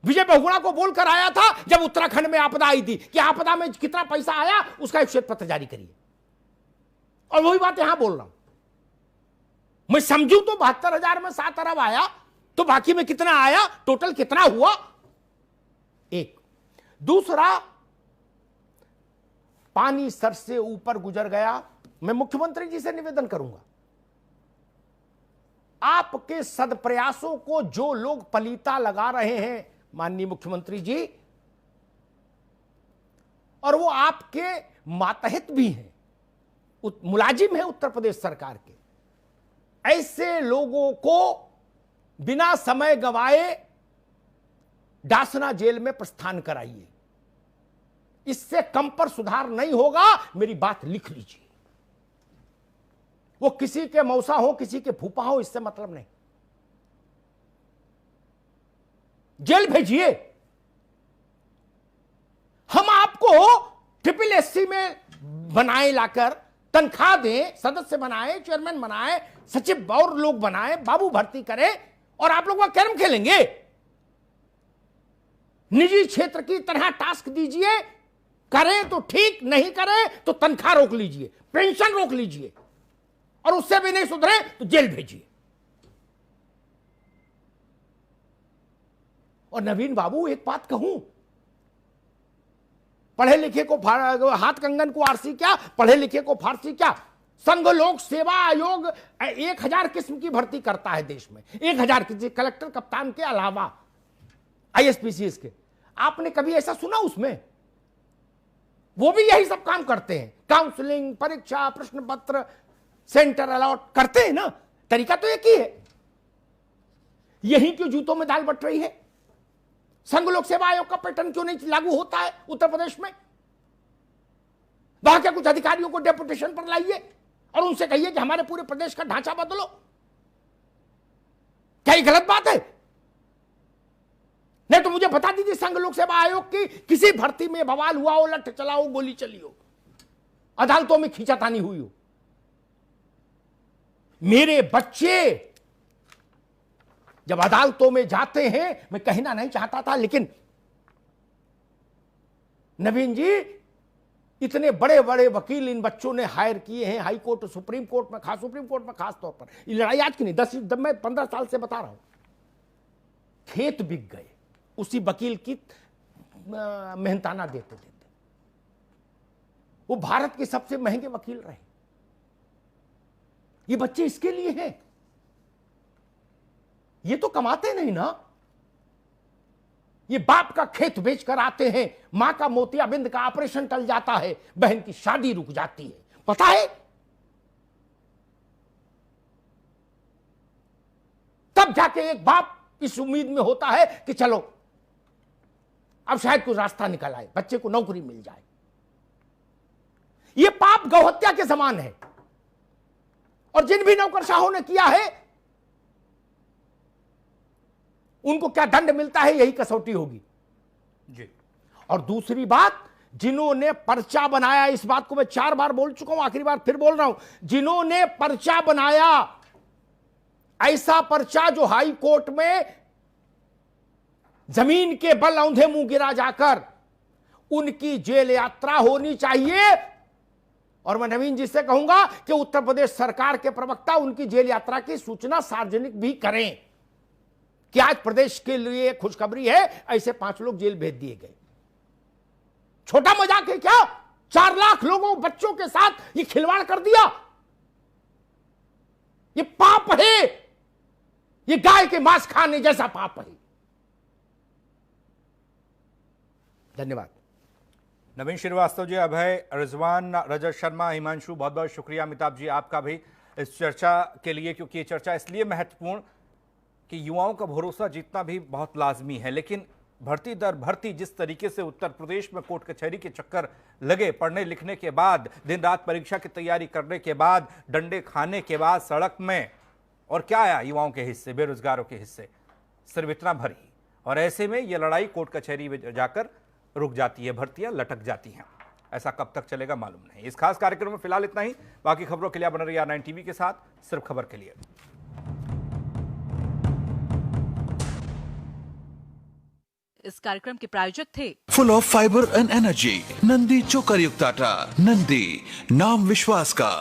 विजय बहुगुणा को बोलकर आया था जब उत्तराखंड में आपदा आई थी, कि आपदा में कितना पैसा आया उसका एक श्वेत पत्र जारी करिए। और वही बात यहां बोल रहा हूं। मैं समझू तो 72,000 में 7 अरब आया, तो बाकी में कितना आया, टोटल कितना हुआ? एक। दूसरा, पानी सर से ऊपर गुजर गया। मैं मुख्यमंत्री जी से निवेदन करूंगा, आपके सदप्रयासों को जो लोग पलीता लगा रहे हैं माननीय मुख्यमंत्री जी, और वो आपके मातहत भी हैं, मुलाजिम हैं उत्तर प्रदेश सरकार के, ऐसे लोगों को बिना समय गवाए डासना जेल में प्रस्थान कराइए। इससे कम पर सुधार नहीं होगा, मेरी बात लिख लीजिए। वो किसी के मौसा हो, किसी के फूफा हो, इससे मतलब नहीं। जेल भेजिए। हम एससी में बनाए, लाकर तनख्वाह दें, सदस्य बनाए, चेयरमैन बनाए, सचिव और लोग बनाए, बाबू भर्ती करें, और आप लोग कैरम खेलेंगे। निजी क्षेत्र की तरह टास्क दीजिए, करें तो ठीक, नहीं करें तो तनख्वाह रोक लीजिए, पेंशन रोक लीजिए, और उससे भी नहीं सुधरे तो जेल भेजिए। और नवीन बाबू, एक बात कहूं, पढ़े लिखे को हाथ कंगन को आरसी क्या, पढ़े लिखे को फारसी क्या। संघ लोक सेवा आयोग 1000 किस्म की भर्ती करता है देश में, 1000 किसी कलेक्टर कप्तान के अलावा, आईएसपीसीएस के। आपने कभी ऐसा सुना उसमें? वो भी यही सब काम करते हैं, काउंसलिंग, परीक्षा, प्रश्न पत्र, सेंटर अलॉट करते हैं ना। तरीका तो एक ही है। यही क्यों जूतों में दाल बट रही है? संघ लोक सेवा आयोग का पैटर्न क्यों नहीं लागू होता है उत्तर प्रदेश में? वहां के कुछ अधिकारियों को डेपुटेशन पर लाइए और उनसे कहिए कि हमारे पूरे प्रदेश का ढांचा बदलो। क्या ये गलत बात है? नहीं तो मुझे बता दीजिए, संघ लोक सेवा आयोग की किसी भर्ती में बवाल हुआ हो, लठ चला हो, गोली चली हो, अदालतों में खींचातानी हुई हो। मेरे बच्चे जब अदालतों में जाते हैं, मैं कहना नहीं चाहता था, लेकिन नवीन जी, इतने बड़े बड़े वकील इन बच्चों ने हायर किए हैं, हाई कोर्ट, सुप्रीम कोर्ट में, खास तौर पर। ये लड़ाई आज की नहीं, मैं 15 साल से बता रहा हूं। खेत बिक गए उसी वकील की मेहनताना देते देते। वो भारत के सबसे महंगे वकील रहे। ये बच्चे इसके लिए हैं, ये तो कमाते नहीं ना। ये बाप का खेत बेचकर आते हैं, मां का मोतियाबिंद का ऑपरेशन टल जाता है, बहन की शादी रुक जाती है, पता है? तब जाके एक बाप इस उम्मीद में होता है कि चलो अब शायद कुछ रास्ता निकल आए, बच्चे को नौकरी मिल जाए। यह पाप गौहत्या के समान है। और जिन भी नौकरशाहों ने किया है, उनको क्या दंड मिलता है, यही कसौटी होगी जी। और दूसरी बात, जिन्होंने पर्चा बनाया, इस बात को मैं 4 बार बोल चुका हूं, आखिरी बार फिर बोल रहा हूं, जिन्होंने पर्चा बनाया, ऐसा पर्चा जो हाई कोर्ट में जमीन के बल औंधे मुंह गिरा जाकर, उनकी जेल यात्रा होनी चाहिए। और मैं नवीन जी से कहूंगा कि उत्तर प्रदेश सरकार के प्रवक्ता उनकी जेल यात्रा की सूचना सार्वजनिक भी करें कि आज प्रदेश के लिए खुशखबरी है, ऐसे 5 लोग जेल भेज दिए गए। छोटा मजाक है क्या? 4 लाख लोगों, बच्चों के साथ ये खिलवाड़ कर दिया। ये पाप है, ये गाय के मांस खाने जैसा पाप है। धन्यवाद। नवीन श्रीवास्तव जी, अभय, रिजवान, रजत शर्मा, हिमांशु, बहुत बहुत शुक्रिया। अमिताभ जी, आपका भी इस चर्चा के लिए, क्योंकि ये चर्चा इसलिए महत्वपूर्ण कि युवाओं का भरोसा जीतना भी बहुत लाजमी है। लेकिन भर्ती दर भर्ती जिस तरीके से उत्तर प्रदेश में कोर्ट कचहरी के चक्कर लगे, पढ़ने लिखने के बाद, दिन रात परीक्षा की तैयारी करने के बाद, डंडे खाने के बाद सड़क में, और क्या आया युवाओं के हिस्से, बेरोजगारों के हिस्से? सिर्फ इतना भर ही। और ऐसे में ये लड़ाई कोर्ट कचहरी में जाकर रुक जाती है, भर्तियां लटक जाती हैं। ऐसा कब तक चलेगा मालूम नहीं। इस खास कार्यक्रम में फिलहाल इतना ही। बाकी खबरों के लिए बने रहिए R9 TV के साथ, सिर्फ खबर के लिए। इस कार्यक्रम के प्रायोजक थे full of fibre and energy, Nandi चोकर युक्त आटा, नंदी, नाम विश्वास का।